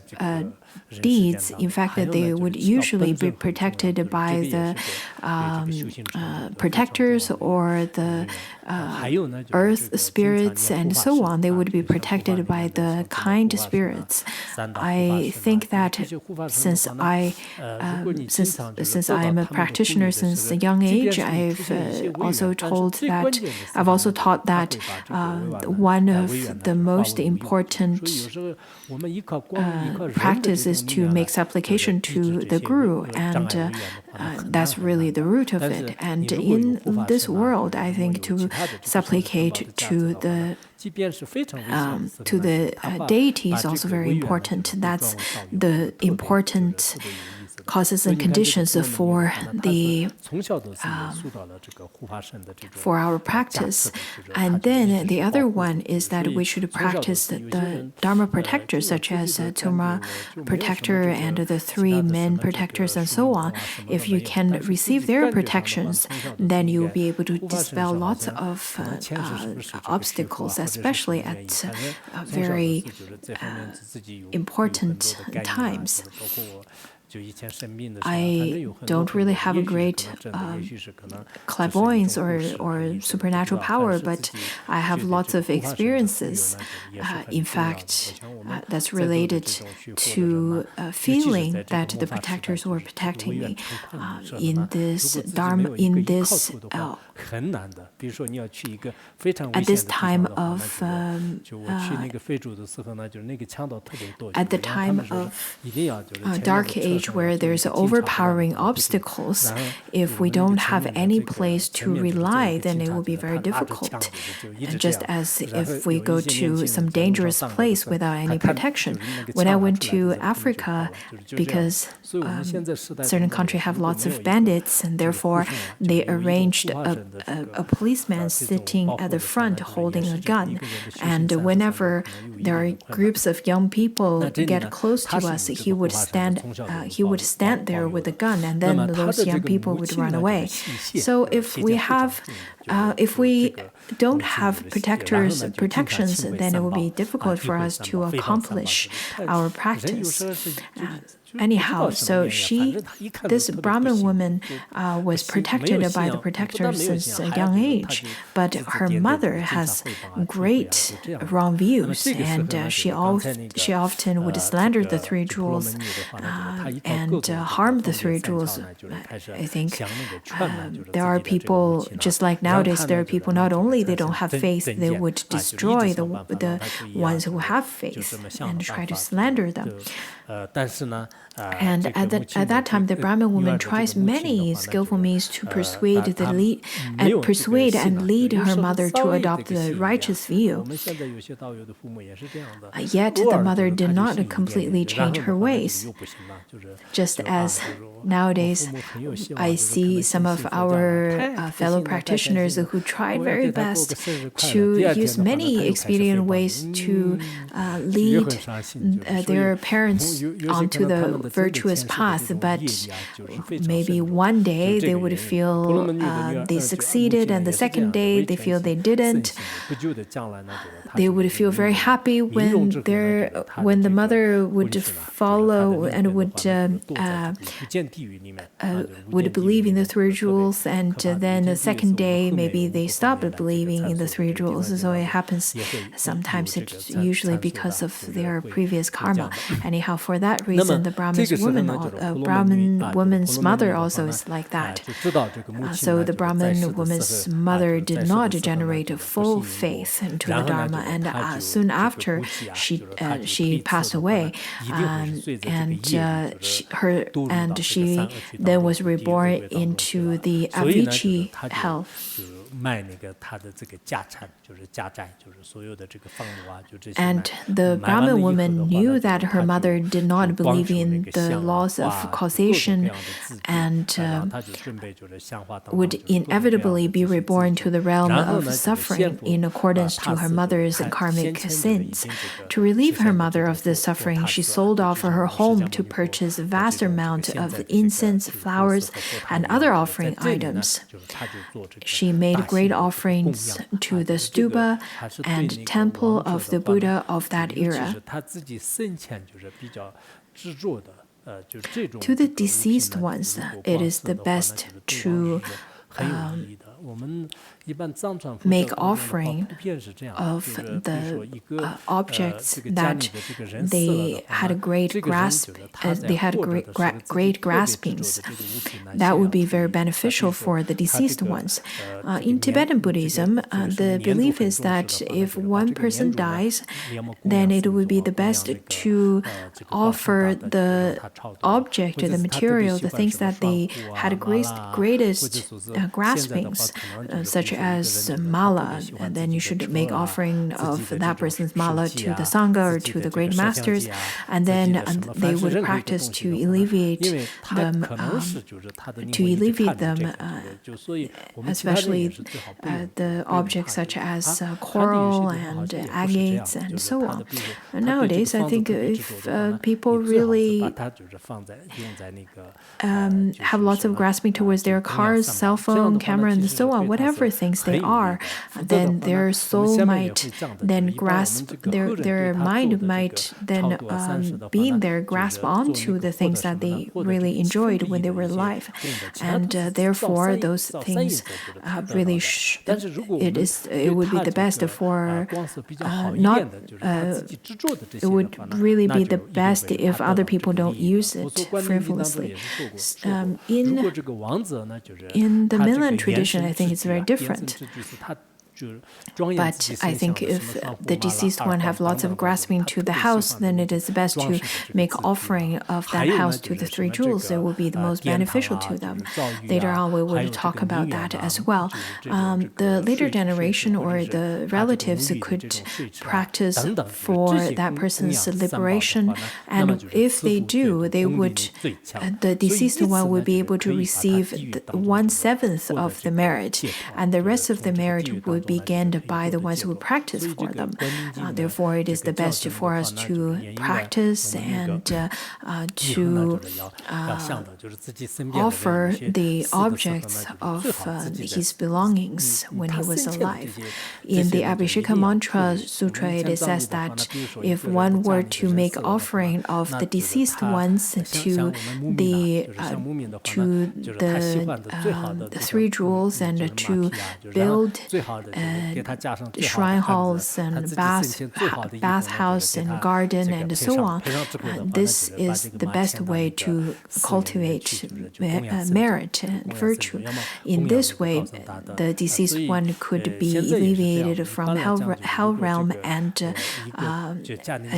deeds, in fact, that they would usually be protected by the protectors or the earth spirits and so on. They would be protected by the kind spirits. I think that since I am a practitioner since a young age, I've also taught that one of the most important practice is to make supplication to the Guru, and that's really the root of it. And in this world, I think to supplicate to the deity is also very important. That's the important causes and conditions for our practice. And then the other one is that we should practice the Dharma protectors, such as Tumra protector and the three men protectors and so on. If you can receive their protections, then you'll be able to dispel lots of obstacles, especially at very important times. I don't really have a great clairvoyance or supernatural power, but I have lots of experiences. In fact, that's related to feeling that the protectors were protecting me in this Dharma, at this time of dark age, where there's overpowering obstacles. If we don't have any place to rely, then it will be very difficult. Just as if we go to some dangerous place without any protection. When I went to Africa, because certain countries have lots of bandits, and therefore they arranged a policeman sitting at the front holding a gun. And whenever there are groups of young people get close to us, he would stand there with a gun, and then those young people would run away. So if we don't have protections, then it will be difficult for us to accomplish our practice. Anyhow, so this Brahmin woman was protected by the protectors since a young age, but her mother has great wrong views, and she often would slander the three jewels and harm the three jewels. I think there are people, just like nowadays, there are people not only they don't have faith, they would destroy the ones who have faith and try to slander them. And at that time, the Brahmin woman tries many skillful means to persuade and lead her mother to adopt the righteous view. Yet the mother did not completely change her ways. Just as nowadays, I see some of our fellow practitioners who tried very best to use many expedient ways to lead their parents onto the virtuous path, but maybe one day they would feel they succeeded, and the second day they feel they didn't. They would feel very happy when the mother would follow and would believe in the three jewels, and then the second day maybe they stopped believing in the three jewels. So it happens sometimes. It's usually because of their previous karma. Anyhow, for that reason, the Brahmin woman's mother also is like that. So the Brahmin woman's mother did not generate a full faith into the Dharma, and soon after she passed away, and she then was reborn into the Avicii hell. And the Brahmin woman knew that her mother did not believe in the laws of causation and would inevitably be reborn to the realm of suffering in accordance to her mother's karmic sins. To relieve her mother of this suffering, she sold off her home to purchase a vast amount of incense, flowers, and other offering items. She made great offerings to the stupa and temple of the Buddha of that era. To the deceased ones, it is the best to make offering of the objects that they had a great grasp, they had great graspings. That would be very beneficial for the deceased ones. In Tibetan Buddhism, the belief is that if one person dies, then it would be the best to offer the object, the material, the things that they had greatest graspings, such as mala, and then you should make offering of that person's mala to the Sangha or to the great masters, and then they would practice to alleviate them, especially the objects such as coral and agates and so on. And nowadays, I think if people really have lots of grasping towards their cars, cell phone, camera, and so on, whatever things they are, then their soul might then grasp, their mind might then be in their grasp onto the things that they really enjoyed when they were alive. And therefore, those things really, it would be the best for it would really be the best if other people don't use it frivolously. In the mainland tradition, I think it's very different. But I think if the deceased one have lots of grasping to the house, then it is best to make offering of that house to the three jewels. It will be the most beneficial to them. Later on, we will talk about that as well. The later generation or the relatives could practice for that person's liberation, and if they do, they would, the deceased one would be able to receive 1/7 of the merit, and the rest of the merit would be gained by the ones who practice for them. Therefore, it is the best for us to practice and to offer the objects of his belongings when he was alive. In the Abhisheka Mantra Sutra, it says that if one were to make offering of the deceased ones to the three jewels and to build shrine halls and bathhouse and garden and so on, this is the best way to cultivate merit and virtue. In this way, the deceased one could be alleviated from hell realm and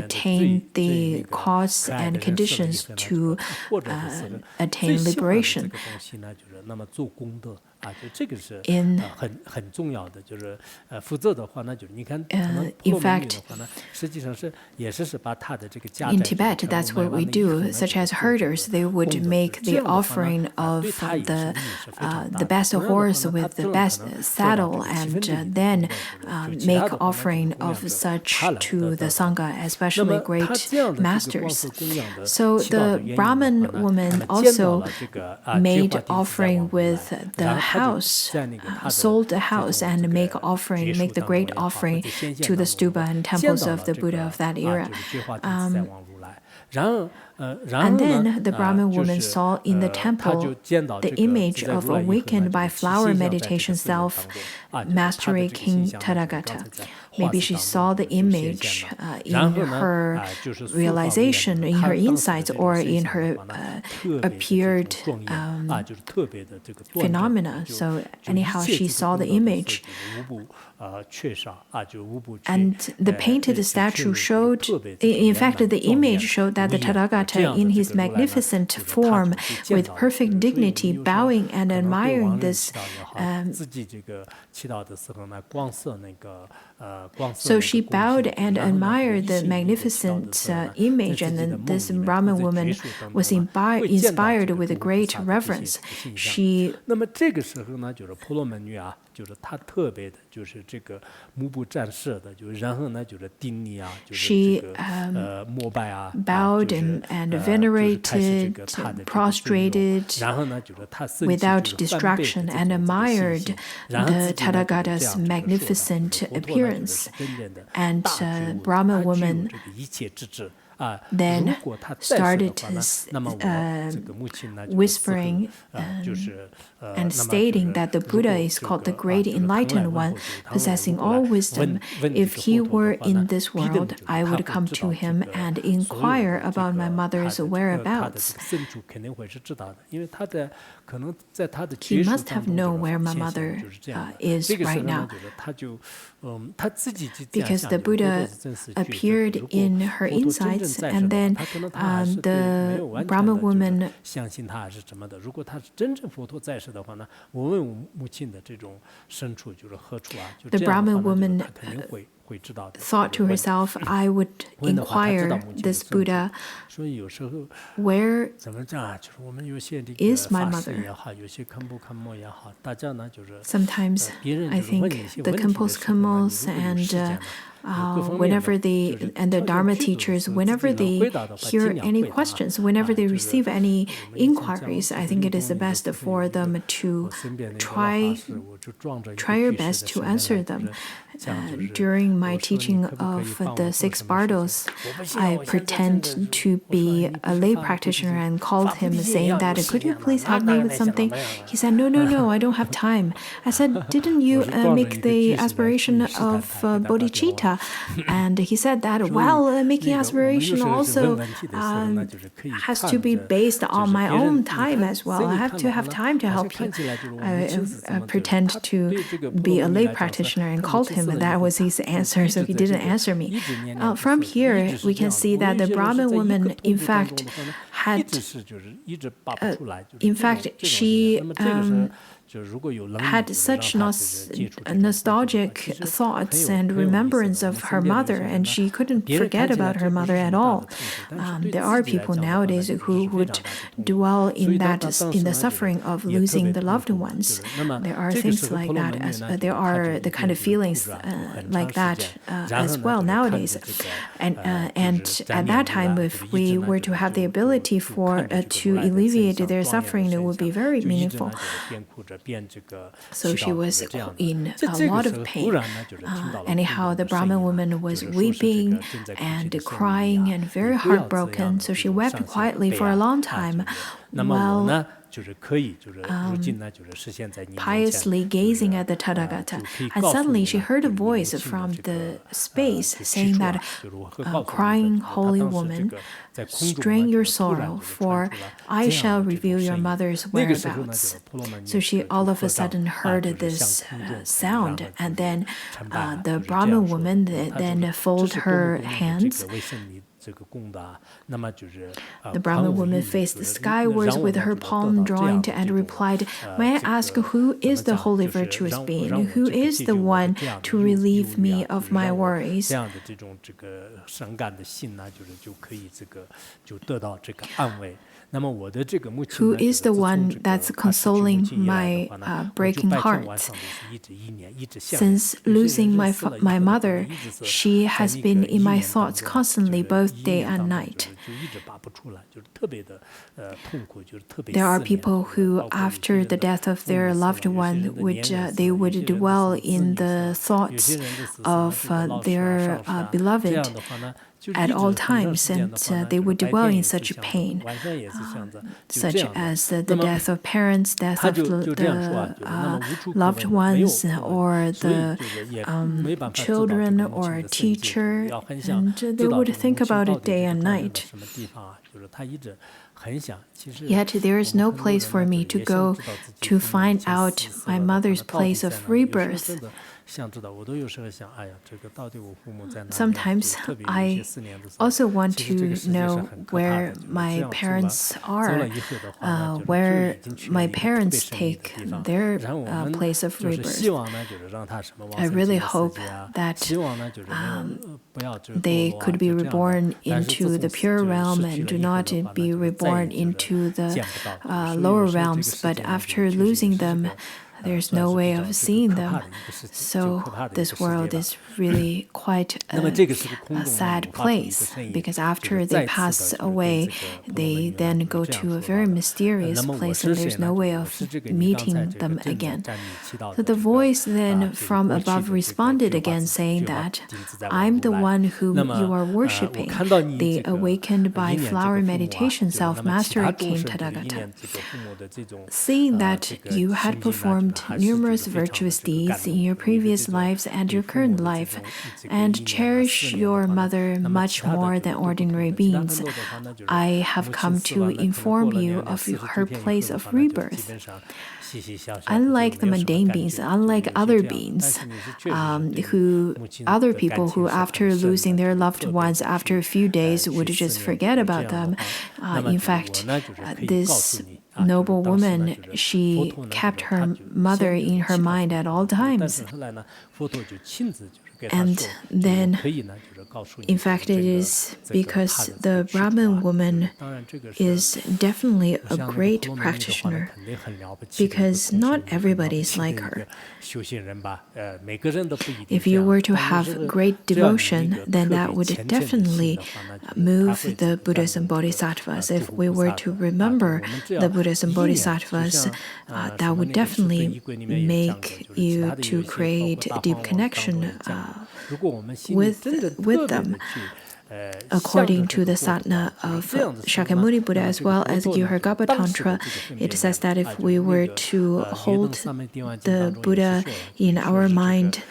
attain the cause and conditions to attain liberation. In fact, in Tibet, that's what we do. Such as herders, they would make the offering of the best horse with the best saddle, and then make offering of such to the Sangha, especially great masters. So the Brahmin woman also made offering with the house, sold the house, and make the great offering to the stupa and temples of the Buddha of that era. And then the Brahmin woman saw in the temple the image of awakened by flower meditation self, Master King Tathagata. Maybe she saw the image in her realization, in her insights, or in her appeared phenomena. So anyhow, she saw the image. And the painted statue showed, in fact, the image showed that the Tathagata in his magnificent form, with perfect dignity, bowing and admiring this. So she bowed and admired the magnificent image, and then this Brahmin woman was inspired with a great reverence. She bowed and and venerated, prostrated without distraction, and admired the Tathagata's magnificent appearance. And Brahma woman then started whispering and stating that the Buddha is called the Great Enlightened One, possessing all wisdom. If he were in this world, I would come to him and inquire about my mother's whereabouts. He must have known where my mother is right now, because the Buddha appeared in her insights, and then the Brahma woman thought to herself, I would inquire this Buddha, where is my mother? Sometimes I think the Khenpo and whenever the Dharma teachers, whenever they hear any questions, whenever they receive any inquiries, I think it is the best for them to try your best to answer them. During my teaching of the six bardos, I pretend to be a lay practitioner and called him, saying that, could you please help me with something? He said, no, I don't have time. I said, didn't you make the aspiration of bodhicitta? And he said that, well, making aspiration also has to be based on my own time as well. I have to have time to help you. I pretend to be a lay practitioner and called him, and that was his answer, so he didn't answer me. From here, we can see that the Brahmin woman, in fact, she had such nostalgic thoughts and remembrance of her mother, and she couldn't forget about her mother at all. There are people nowadays who would dwell in the suffering of losing the loved ones. There are things like that. There are the kind of feelings like that as well nowadays. And at that time, if we were to have the ability to alleviate their suffering, it would be very meaningful. So she was in a lot of pain. Anyhow, the Brahmin woman was weeping and crying and very heartbroken, so she wept quietly for a long time while piously gazing at the Tathagata. And suddenly she heard a voice from the space saying that, crying holy woman, strain your sorrow, for I shall reveal your mother's whereabouts. So she all of a sudden heard this sound, and then the Brahmin woman then folded her hands. The Brahmin woman faced skywards with her palm joined and replied, may I ask, who is the holy virtuous being? Who is the one to relieve me of my worries? Who is the one that's consoling my breaking heart? Since losing my mother, she has been in my thoughts constantly, both day and night. There are people who, after the death of their loved one, they would dwell in the thoughts of their beloved at all times, and they would dwell in such pain, such as the death of parents, death of the loved ones, or the children or a teacher, and they would think about it day and night. Yet there is no place for me to go to find out my mother's place of rebirth. Sometimes I also want to know where my parents are, where my parents take their place of rebirth. I really hope that they could be reborn into the pure realm and do not be reborn into the lower realms, but after losing them, there's no way of seeing them. So this world is really quite a sad place, because after they pass away, they then go to a very mysterious place, and there's no way of meeting them again. So the voice then from above responded again, saying that, I'm the one whom you are worshipping, the awakened by flower meditation self-master king Tathagata. Seeing that you had performed numerous virtuous deeds in your previous lives and your current life, and cherish your mother much more than ordinary beings, I have come to inform you of her place of rebirth. Unlike the mundane beings, unlike other beings, other people who after losing their loved ones after a few days would just forget about them, in fact, this noble woman, she kept her mother in her mind at all times. And then, in fact, it is because the Brahmin woman is definitely a great practitioner, because not everybody is like her. If you were to have great devotion, then that would definitely move the Buddhas and Bodhisattvas. If we were to remember the Buddhas and Bodhisattvas, that would definitely make you to create a deep connection with them. According to the sadhana of Shakyamuni Buddha as well as Ksitigarbha Tantra, it says that if we were to hold the Buddha in our mind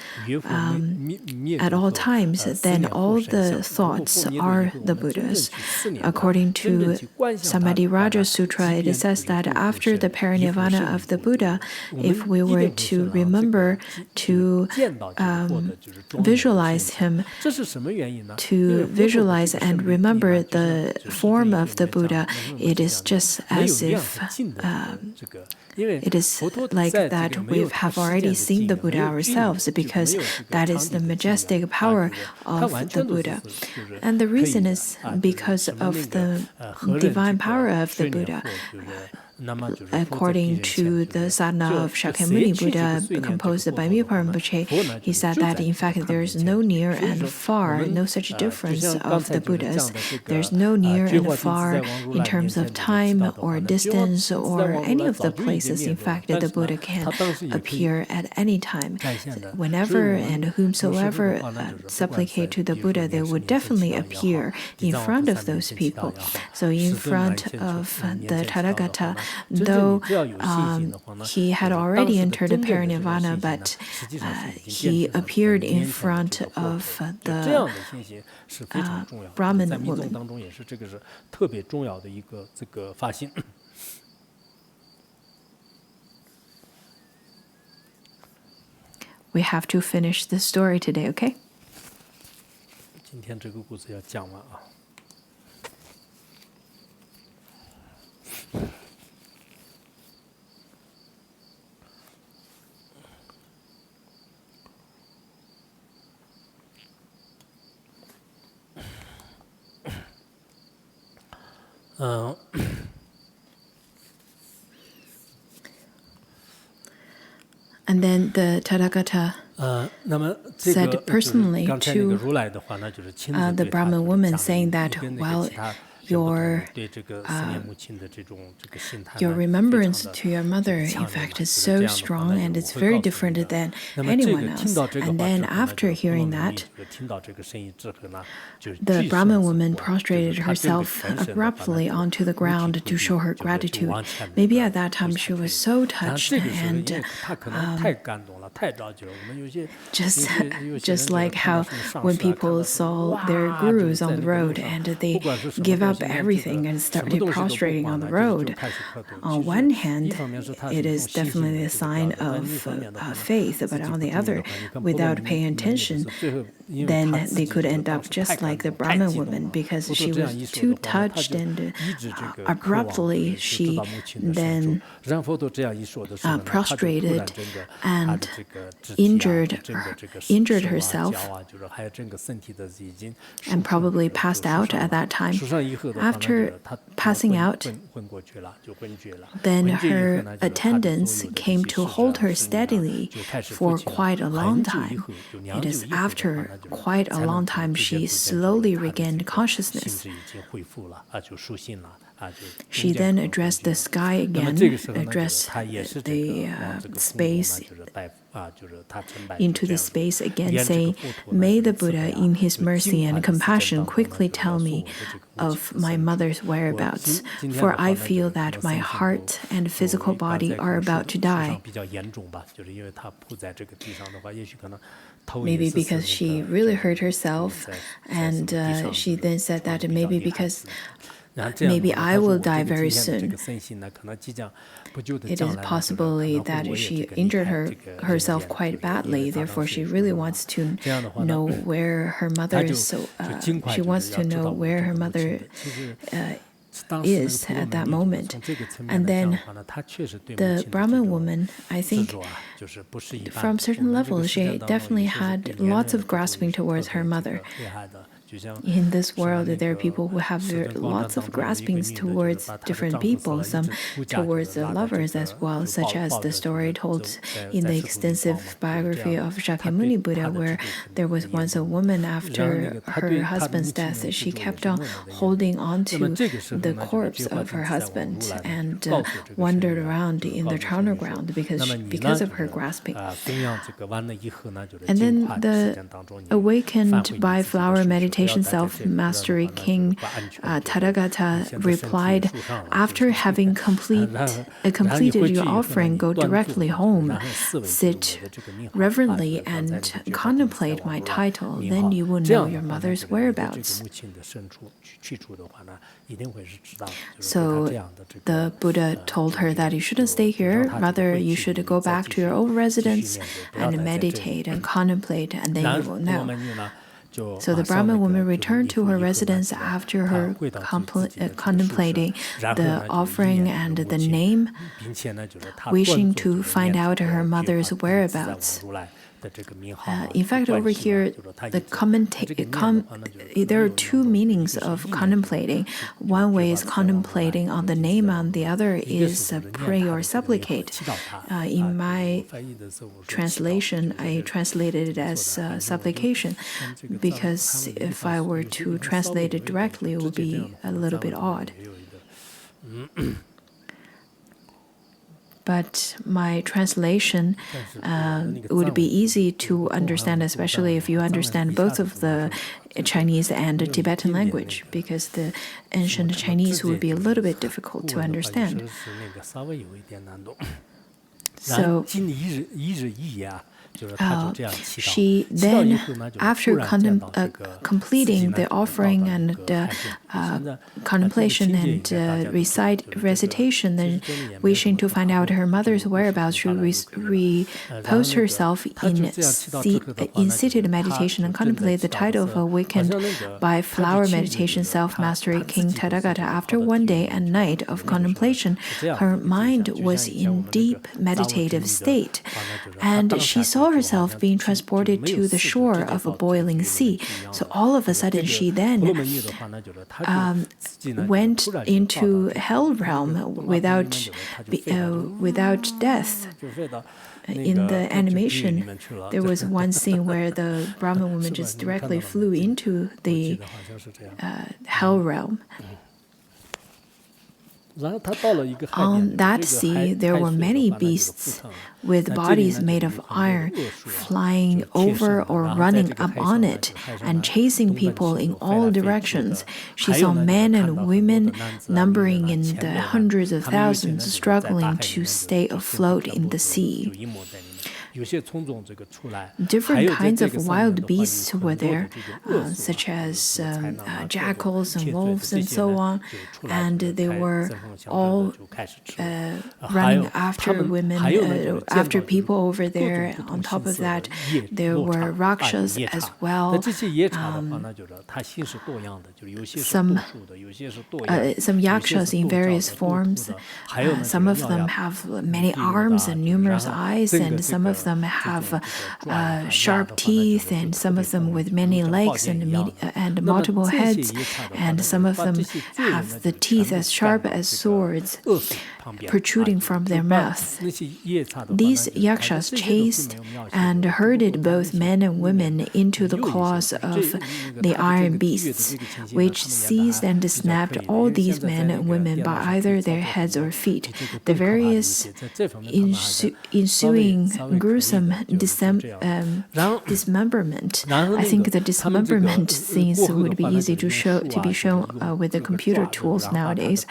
at all times, then all the thoughts are the Buddhas. According to Samadhi-raja Sutra, it says that after the parinirvana of the Buddha, if we were to remember to visualize him, to visualize and remember the form of the Buddha, it is just as if it is like that we have already seen the Buddha ourselves, because that is the majestic power of the Buddha. And the reason is because of the divine power of the Buddha. According to the sadhana of Shakyamuni Buddha, composed by Mipa Rinpoche, he said that in fact there is no near and far, no such difference of the Buddhas. There's no near and far in terms of time or distance or any of the places. In fact, the Buddha can appear at any time. Whenever and whomsoever supplicate to the Buddha, they would definitely appear in front of those people. So in front of the Tathagata, though he had already entered the parinirvana, but he appeared in front of the Brahmin woman. We have to finish the story today, okay? 今天这个故事要讲完啊。And then the Tathagata said personally to the Brahmin woman, saying that, well, your remembrance to your mother, in fact, is so strong, and it's very different than anyone else. And then after hearing that, the Brahmin woman prostrated herself abruptly onto the ground to show her gratitude. Maybe at that time she was so touched, and just like how when people saw their gurus on the road and they give up everything and started prostrating on the road. On one hand, it is definitely a sign of faith, but on the other, without paying attention, then they could end up just like the Brahmin woman, because she was too touched, and abruptly she then prostrated and injured herself and probably passed out at that time. After passing out, then her attendants came to hold her steadily for quite a long time. It is after quite a long time she slowly regained consciousness. She then addressed the sky again, addressed the space, into the space again, saying, "May the Buddha, in his mercy and compassion, quickly tell me of my mother's whereabouts, for I feel that my heart and physical body are about to die." Maybe because she really hurt herself, and she then said that maybe I will die very soon. It is possibly that she injured herself quite badly. Therefore, she really wants to know where her mother is. So she wants to know where her mother is at that moment. And then the Brahmin woman, I think, from certain levels, she definitely had lots of grasping towards her mother. In this world, there are people who have lots of graspings towards different people, some towards the lovers as well, such as the story told in the extensive biography of Shakyamuni Buddha, where there was once a woman after her husband's death. She kept on holding on to the corpse of her husband and wandered around in the charnel ground because of her grasping. And then the awakened by flower meditation self-mastery King Tathagata replied, "After having completed your offering, go directly home, sit reverently and contemplate my title. Then you will know your mother's whereabouts." So the Buddha told her that you shouldn't stay here, rather you should go back to your old residence and meditate and contemplate, and then you will know. So the Brahmin woman returned to her residence after her contemplating the offering and the name, wishing to find out her mother's whereabouts. In fact, over here, there are two meanings of contemplating. One way is contemplating on the name, and the other is pray or supplicate. In my translation, I translated it as supplication, because if I were to translate it directly, it would be a little bit odd. But my translation would be easy to understand, especially if you understand both of the Chinese and the Tibetan language, because the ancient Chinese would be a little bit difficult to understand. So she then, after completing the offering and contemplation and recitation, then wishing to find out her mother's whereabouts, she reposed herself in seated meditation and contemplated the title of awakened by flower meditation self-mastery King Tathagata. After one day and night of contemplation, her mind was in deep meditative state, and she saw herself being transported to the shore of a boiling sea. So all of a sudden, she then went into hell realm without death. In the animation, there was one scene where the Brahmin woman just directly flew into the hell realm. On that sea, there were many beasts with bodies made of iron, flying over or running up on it and chasing people in all directions. She saw men and women numbering in the hundreds of thousands struggling to stay afloat in the sea. Different kinds of wild beasts were there, such as jackals and wolves and so on, and they were all running after women, after people over there. On top of that, there were rakshas as well. Some yakshas in various forms. Some of them have many arms and numerous eyes, and some of them have sharp teeth, and some of them with many legs and multiple heads, and some of them have the teeth as sharp as swords protruding from their mouth. These yakshas chased and herded both men and women into the claws of the iron beasts, which seized and snapped all these men and women by either their heads or feet. The various ensuing gruesome dismemberment. I think the dismemberment scenes would be easy to be shown with the computer tools nowadays.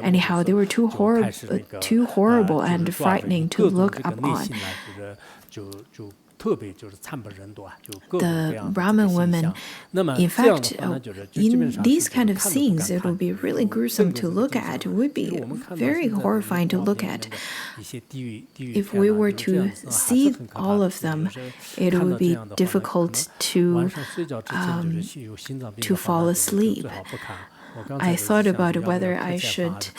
Anyhow, they were too horrible and frightening to look upon. The Brahmin women, in fact, in these kind of scenes, it would be really gruesome to look at. It would be very horrifying to look at. If we were to see all of them, it would be difficult to fall asleep. I thought about whether I should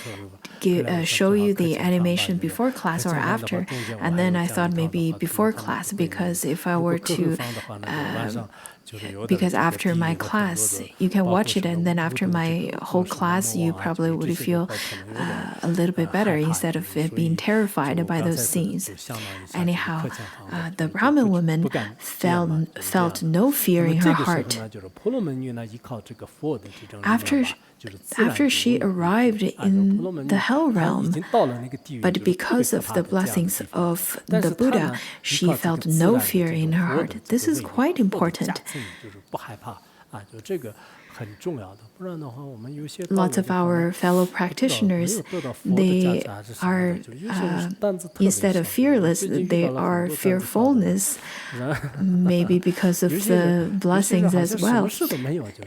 show you the animation before class or after, and then I thought maybe before class, because if I were to because after my class you can watch it, and then after my whole class you probably would feel a little bit better instead of being terrified by those scenes. Anyhow, the Brahmin woman felt no fear in her heart. After she arrived in the hell realm, but because of the blessings of the Buddha, she felt no fear in her heart. This is quite important. Lots of our fellow practitioners, they are, instead of fearless, they are fearfulness, maybe because of the blessings as well.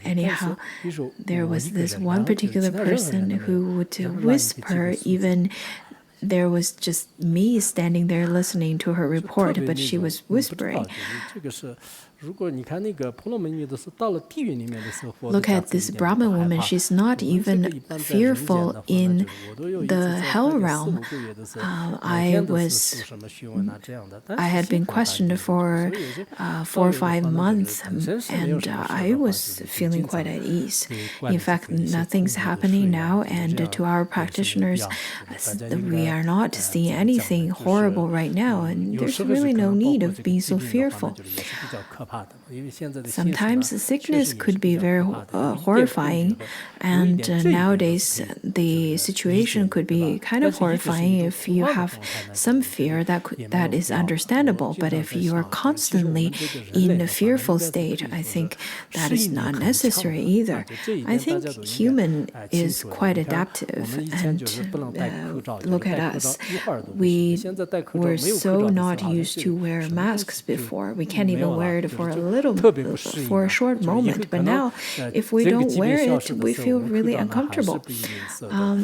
Anyhow, there was this one particular person who would whisper, even there was just me standing there listening to her report, but she was whispering. Look at this Brahmin woman. She's not even fearful in the hell realm. I had been questioned for 4 or 5 months, and I was feeling quite at ease. In fact, nothing's happening now, and to our practitioners, we are not seeing anything horrible right now, and there's really no need of being so fearful. Sometimes sickness could be very horrifying, and nowadays the situation could be kind of horrifying. If you have some fear, that is understandable, but if you are constantly in a fearful state, I think that is not necessary either. I think human is quite adaptive, and look at us. We were so not used to wear masks before. We can't even wear it for a short moment, but now if we don't wear it, we feel really uncomfortable.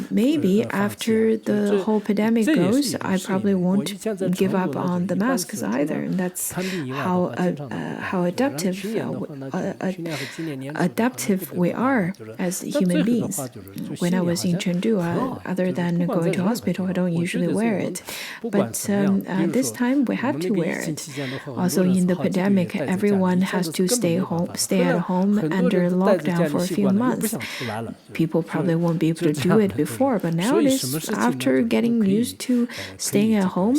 Maybe after the whole pandemic goes, I probably won't give up on the masks either, and that's how adaptive we are as human beings. When I was in Chengdu, other than going to hospital, I don't usually wear it, but this time we have to wear it. Also, in the pandemic, everyone has to stay at home under lockdown for a few months. People probably won't be able to do it before, but nowadays, after getting used to staying at home,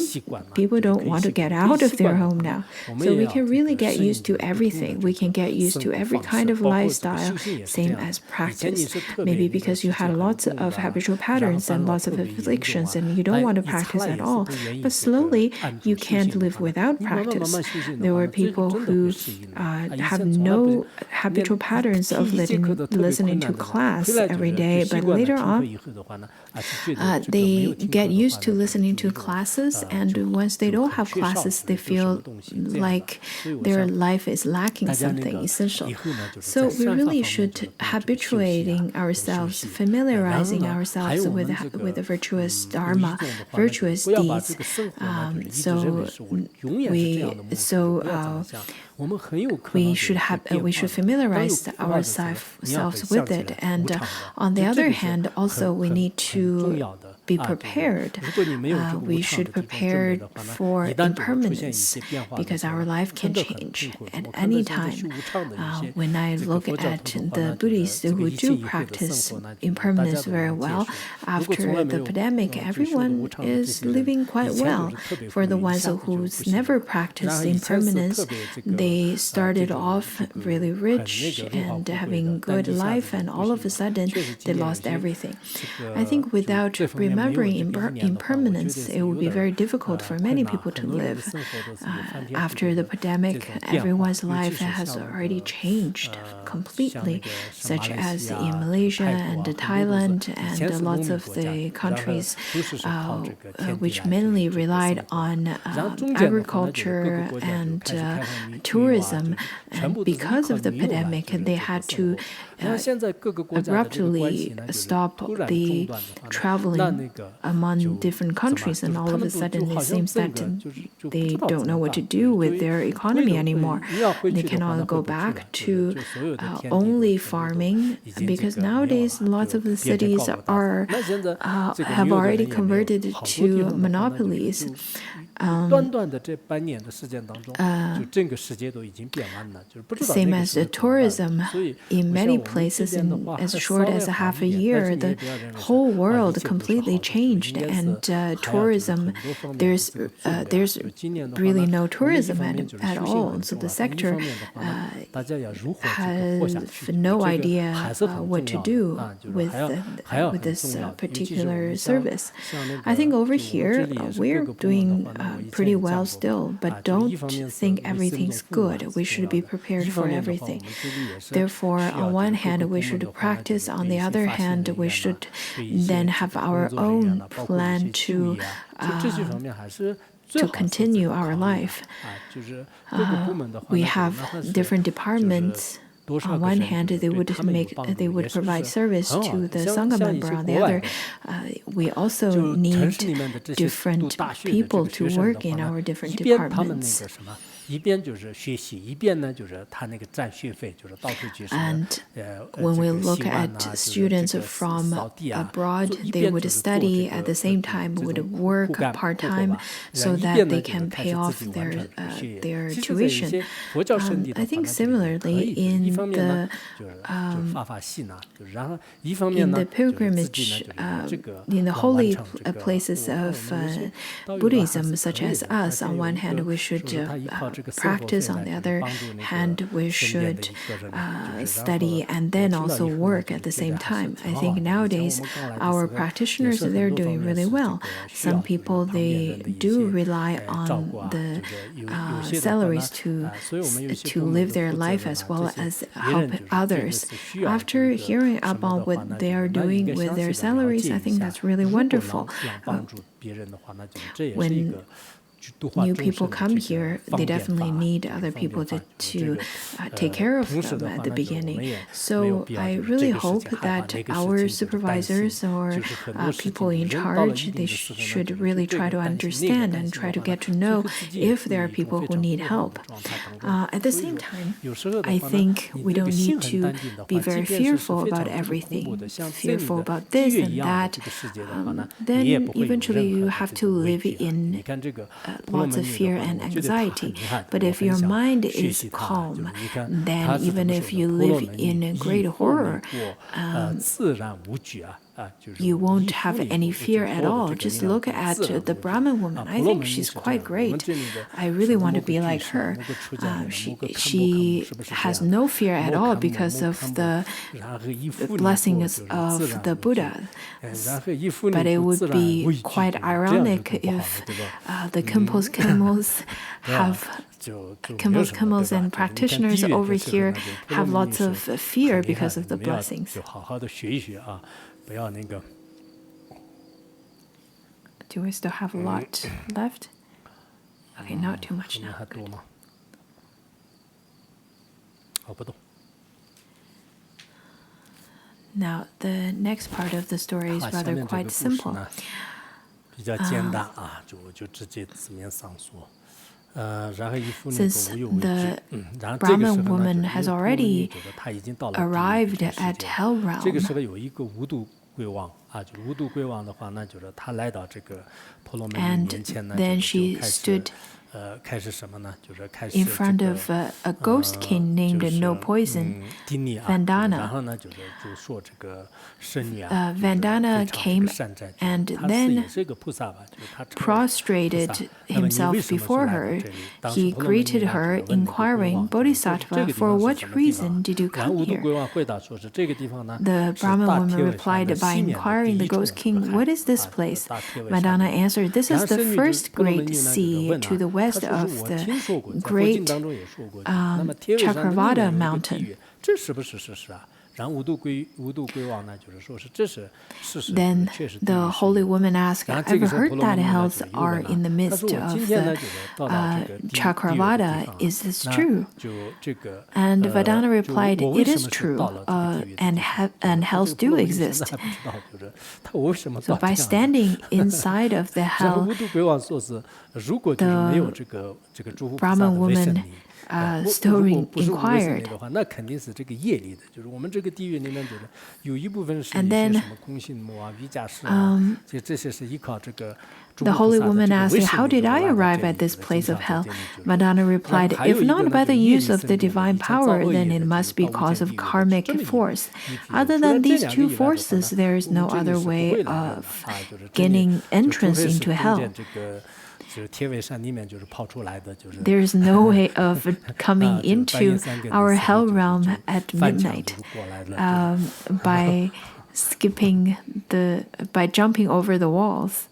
people don't want to get out of their home now. So we can really get used to everything. We can get used to every kind of lifestyle, same as practice. Maybe because you had lots of habitual patterns and lots of afflictions, and you don't want to practice at all. But slowly, you can't live without practice. There were people who have no habitual patterns of listening to class every day, but later on, they get used to listening to classes, and once they don't have classes, they feel like their life is lacking something essential. So we really should habituating ourselves, familiarizing ourselves with the virtuous dharma, virtuous deeds. We should familiarize ourselves with it, and on the other hand, also we need to be prepared. We should prepare for impermanence because our life can change at any time. When I look at the Buddhists who do practice impermanence very well, after the pandemic, everyone is living quite well. For the ones who's never practiced impermanence, they started off really rich and having good life, and all of a sudden they lost everything. I think without remembering impermanence, it would be very difficult for many people to live. After the pandemic, everyone's life has already changed completely, such as in Malaysia and Thailand and lots of the countries which mainly relied on agriculture and tourism. And because of the pandemic, they had to abruptly stop the traveling among different countries, and all of a sudden it seems that they don't know what to do with their economy anymore. They cannot go back to only farming, because nowadays lots of the cities have already converted to monopolies. Same as the tourism, in many places in as short as a half a year, the whole world completely changed, and tourism, there's really no tourism at all. So the sector has no idea what to do with this particular service. I think over here we're doing pretty well still, but don't think everything's good. We should be prepared for everything. Therefore, on one hand, we should practice. On the other hand, we should then have our own plan to continue our life. We have different departments. On one hand, they would provide service to the Sangha member. On the other, we also need different people to work in our different departments. And when we look at students from abroad, they would study at the same time, would work part-time so that they can pay off their tuition. I think similarly in the pilgrimage, in the holy places of Buddhism, such as us, on one hand, we should practice, on the other hand, we should study and then also work at the same time. I think nowadays our practitioners, they're doing really well. Some people, they do rely on the salaries to live their life as well as help others. After hearing about what they are doing with their salaries, I think that's really wonderful. When new people come here, they definitely need other people to take care of them at the beginning. So I really hope that our supervisors or people in charge, they should really try to understand and try to get to know if there are people who need help. At the same time, I think we don't need to be very fearful about everything, fearful about this and that. Then eventually you have to live in lots of fear and anxiety. But if your mind is calm, then even if you live in a great horror, you won't have any fear at all. Just look at the Brahmin woman. I think she's quite great. I really want to be like her. She has no fear at all because of the blessings of the Buddha. But it would be quite ironic if the Khenpo's camels have Camels and practitioners over here have lots of fear because of the blessings. Do we still have a lot left? Okay, not too much now. Good. Now, the next part of the story is rather quite simple. Since the Brahmin woman has already arrived at hell realm, and then she stood in front of a ghost king named No Poison, Vandana. Vandana came and then prostrated himself before her. He greeted her, inquiring, "Bodhisattva, for what reason did you come here?" The Brahmin woman replied by inquiring the ghost king, "What is this place?" Vandana answered, "This is the first great sea to the west of the great Ksitigarbha mountain." Then the holy woman asked, "I've ever heard that hells are in the midst of the Ksitigarbha. Is this true?" And Vandana replied, "It is true, and hells do exist." So by standing inside of the hell, the Brahmin woman still inquired. And then the holy woman asked, "How did I arrive at this place of hell?" Vandana replied, "If not by the use of the divine power, then it must be cause of karmic force. Other than these two forces, there is no other way of gaining entrance into hell. There is no way of coming into our hell realm at midnight by jumping over the walls.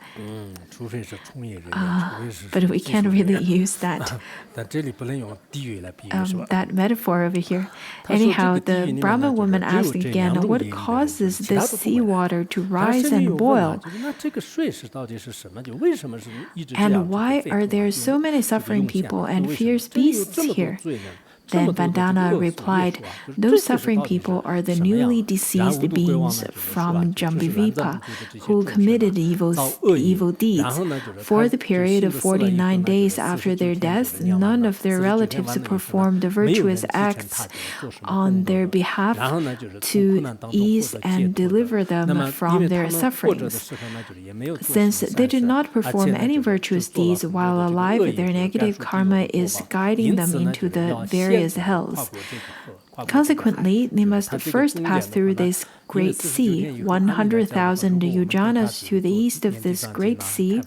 But we can't really use that metaphor over here. Anyhow, the Brahmin woman asked again, "What causes this seawater to rise and boil? And why are there so many suffering people and fierce beasts here?" Then Vandana replied, "Those suffering people are the newly deceased beings from Jambivipa who committed evil deeds. For the period of 49 days after their deaths, none of their relatives performed virtuous acts on their behalf to ease and deliver them from their sufferings. Since they did not perform any virtuous deeds while alive, their negative karma is guiding them into the various hells. Consequently, they must first pass through this great sea. 100,000 yojanas to the east of this great sea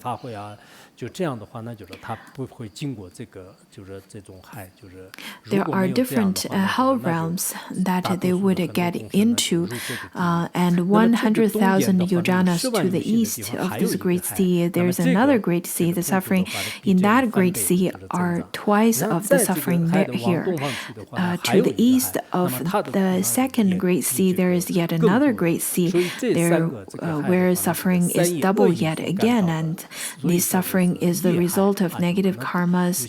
there are different hell realms that they would get into, and 100,000 yojanas to the east of this great sea, there's another great sea. The suffering in that great sea are twice of the suffering here. To the east of the second great sea, there is yet another great sea there where suffering is double yet again, and this suffering is the result of negative karmas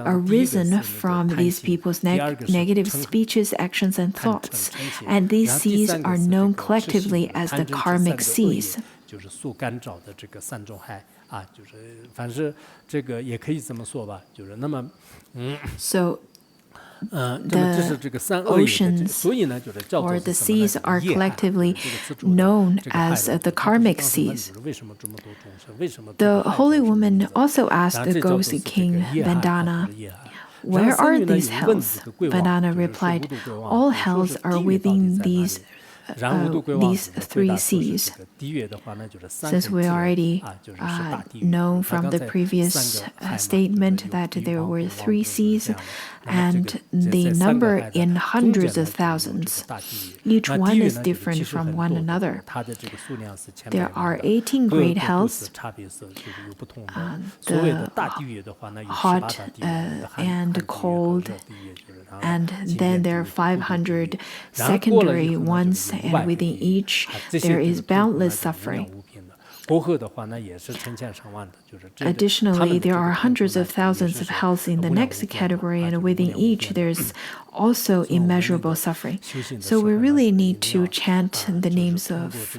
arisen from these people's negative speeches, actions, and thoughts. And these seas are known collectively as the karmic seas. So the oceans or the seas are collectively known as the karmic seas. The holy woman also asked the ghost king Vandana, "Where are these hells?" Vandana replied, "All hells are within these these three seas. Since we already know from the previous statement that there were three seas, and the number in hundreds of thousands, each one is different from one another. There are 18 great hells, the hot and cold, and then there are 500 secondary ones, and within each there is boundless suffering. Additionally, there are hundreds of thousands of hells in the next category, and within each there's also immeasurable suffering. So we really need to chant the names of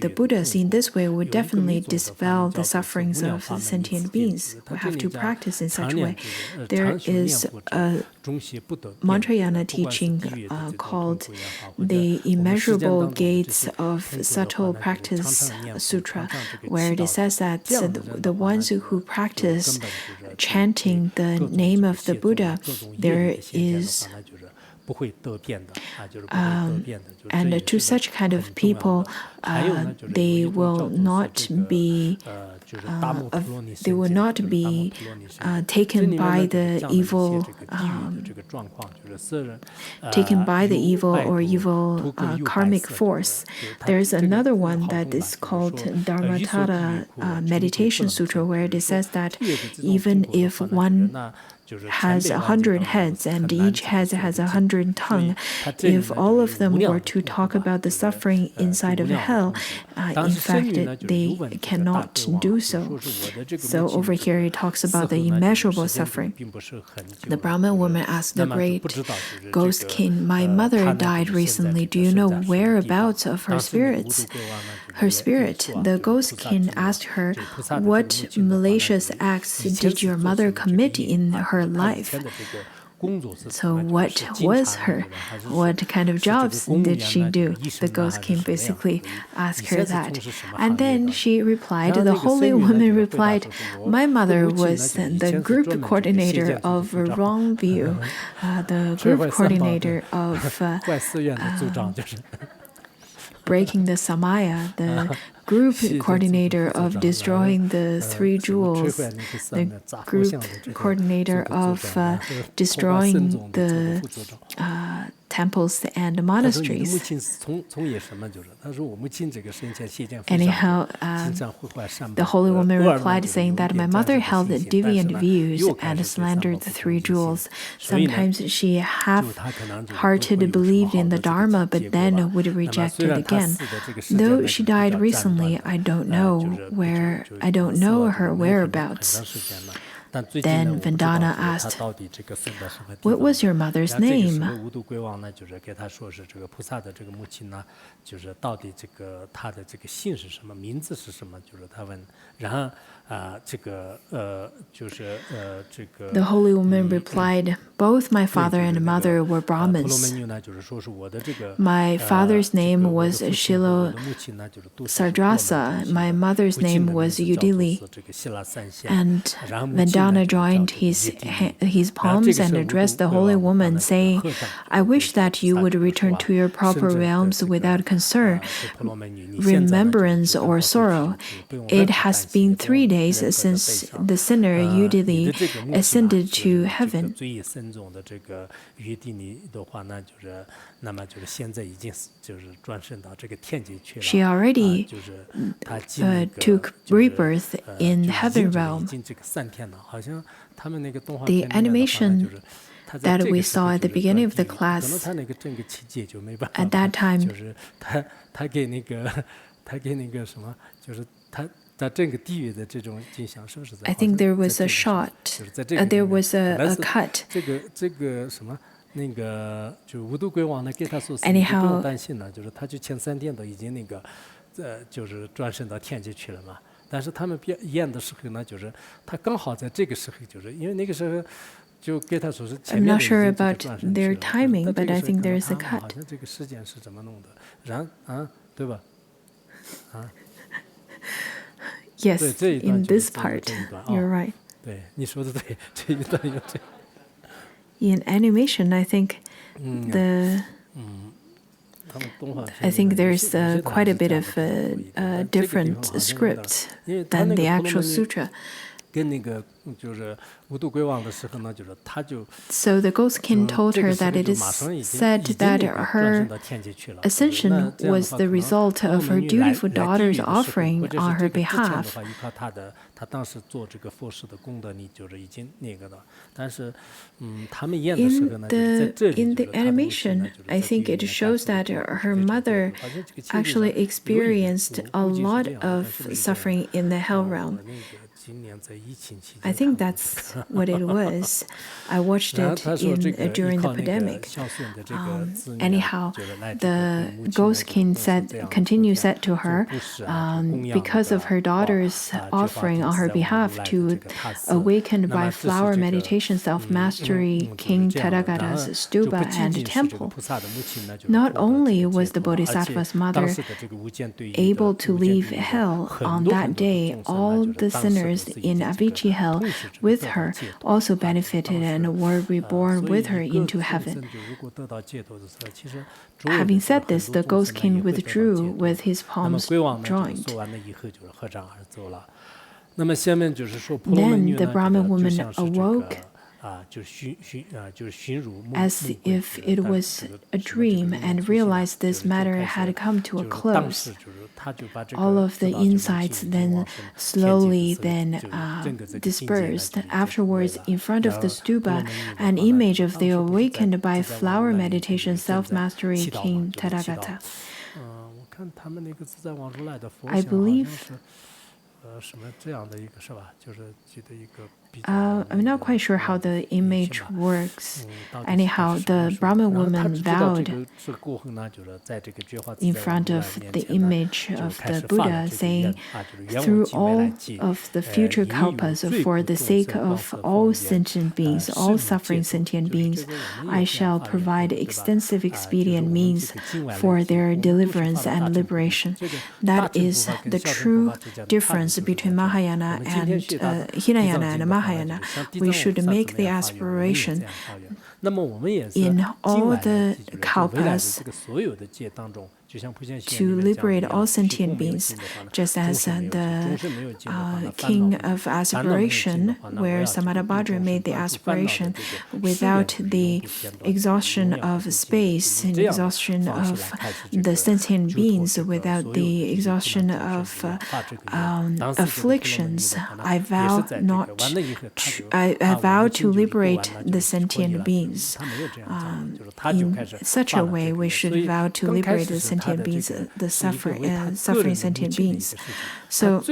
the Buddhas. In this way, we definitely dispel the sufferings of sentient beings. We have to practice in such a way. There is a Mantrayana teaching called the Immeasurable Gates of Subtle Practice Sutra, where it says that the ones who practice chanting the name of the Buddha, there is and to such kind of people, they will not be taken by the evil or evil karmic force. There is another one that is called Dharmatara Meditation Sutra, where it says that even if one has 100 heads and each head has 100 tongues, if all of them were to talk about the suffering inside of hell, in fact, they cannot do so. So over here it talks about the immeasurable suffering. The Brahmin woman asked the great ghost king, "My mother died recently. Do you know whereabouts of her spirit?" The ghost king asked her, "What malicious acts did your mother commit in her life?" So what kind of jobs did she do? The ghost king basically asked her that. And then she replied, the holy woman replied, "My mother was the group coordinator of Wrong View, the group coordinator of breaking the Samaya, the group coordinator of destroying the three jewels, the group coordinator of destroying the temples and monasteries." Anyhow, the holy woman replied saying that my mother held deviant views and slandered the three jewels. Sometimes she half-heartedly believed in the Dharma, but then would reject it again. Though she died recently, I don't know her whereabouts. Then Vandana asked, "What was your mother's name?" The holy woman replied, "Both my father and mother were Brahmins. My father's name was Shilosadrasa. My mother's name was Udili." And Vandana joined his palms and addressed the holy woman, saying, "I wish that you would return to your proper realms without concern, remembrance, or sorrow. It has been 3 days since the sinner Udili ascended to heaven." She already took rebirth in heaven realm. The animation that we saw at the beginning of the class, at that time, I think there was a shot, there was a cut. Anyhow, I'm not sure about their timing, but I think there is a cut. Yes, in this part, you're right. In animation, I think I think there's quite a bit of different script than the actual sutra. So the ghost king told her that it is said that her ascension was the result of her dutiful daughter's offering on her behalf. In the animation, I think it shows that her mother actually experienced a lot of suffering in the hell realm. I think that's what it was. I watched it during the pandemic. Anyhow, the ghost king said to her, because of her daughter's offering on her behalf to awaken by flower meditation self-mastery King Tathagata's stupa and temple, not only was the Bodhisattva's mother able to leave hell on that day, all the sinners in Avicii hell with her also benefited and were reborn with her into heaven. Having said this, the ghost king withdrew with his palms joined. Then the Brahmin woman awoke as if it was a dream and realized this matter had come to a close. All of the insights then slowly dispersed. Afterwards, in front of the stupa, an image of the awakened by flower meditation self-mastery King Tathagata. I believe I'm not quite sure how the image works. Anyhow, the Brahmin woman vowed in front of the image of the Buddha, saying, through all of the future kalpas, for the sake of all sentient beings, all suffering sentient beings, I shall provide extensive expedient means for their deliverance and liberation. That is the true difference between Mahayana and Hinayana and Mahayana. We should make the aspiration in all the kalpas to liberate all sentient beings, just as the king of aspiration, where Samadabhadra made the aspiration without the exhaustion of space and exhaustion of the sentient beings, without the exhaustion of afflictions. I vow to liberate the sentient beings. In such a way, we should vow to liberate the sentient beings, the suffering sentient beings. So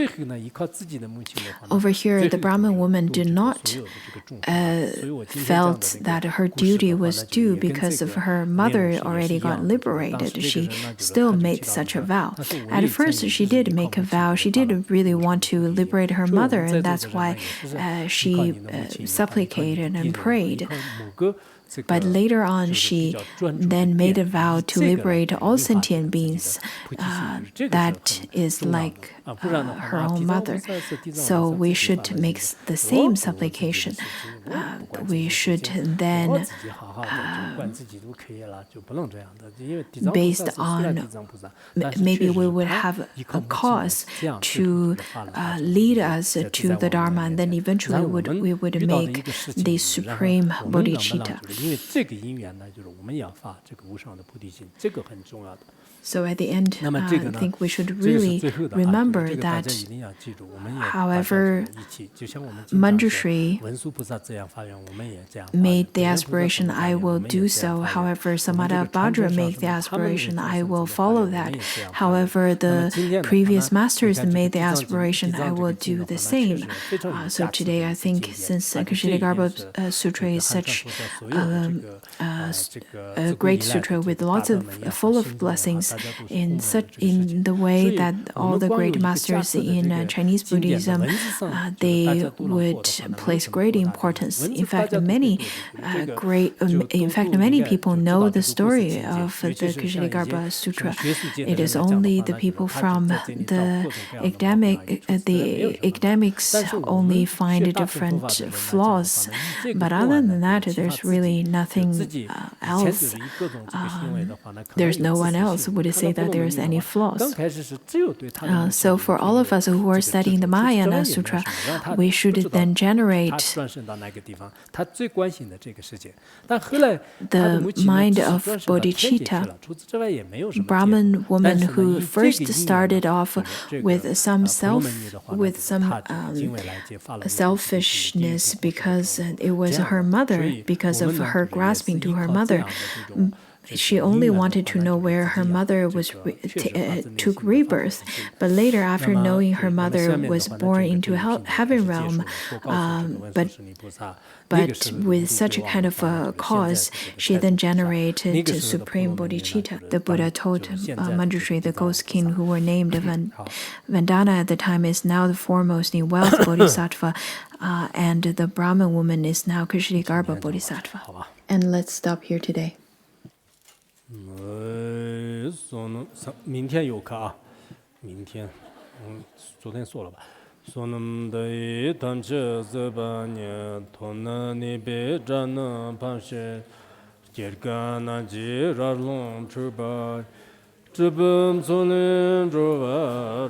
over here, the Brahmin woman did not felt that her duty was due because of her mother already got liberated. She still made such a vow. At first, she did make a vow. She did really want to liberate her mother, and that's why she supplicated and prayed. But later on, she then made a vow to liberate all sentient beings. That is like her own mother. So we should make the same supplication. We should then, based on, maybe we would have a cause to lead us to the Dharma, and then eventually we would make the supreme bodhicitta. So at the end, I think we should really remember that however Manjushri made the aspiration, I will do so. However Samadabhadra made the aspiration, I will follow that. However the previous masters made the aspiration, I will do the same. So today I think since Ksitigarbha Sutra is such a great sutra with lots of full of blessings, in the way that all the great masters in Chinese Buddhism they would place great importance. In fact, many people know the story of the Ksitigarbha Sutra. It is only the people from the academics only find different flaws, but other than that, there's really nothing else. There's no one else who would say that there's any flaws. So for all of us who are studying the Mahayana Sutra, we should then generate the mind of bodhicitta, Brahman woman who first started off with some selfishness because it was her mother, because of her grasping to her mother. She only wanted to know where her mother took rebirth, but later, after knowing her mother was born into heaven realm, but with such a kind of a cause, she then generated supreme bodhicitta. The Buddha told Manjushri, the ghost king who were named Vandana at the time, is now the foremost in wealth bodhisattva, and the Brahman woman is now Ksitigarbha bodhisattva. And let's stop here today. 明天有课啊，明天，昨天说了吧。Sonam dai tamche zebanya thona ni be jana pashe jerga na ji rarlon chuba chubum sonen drova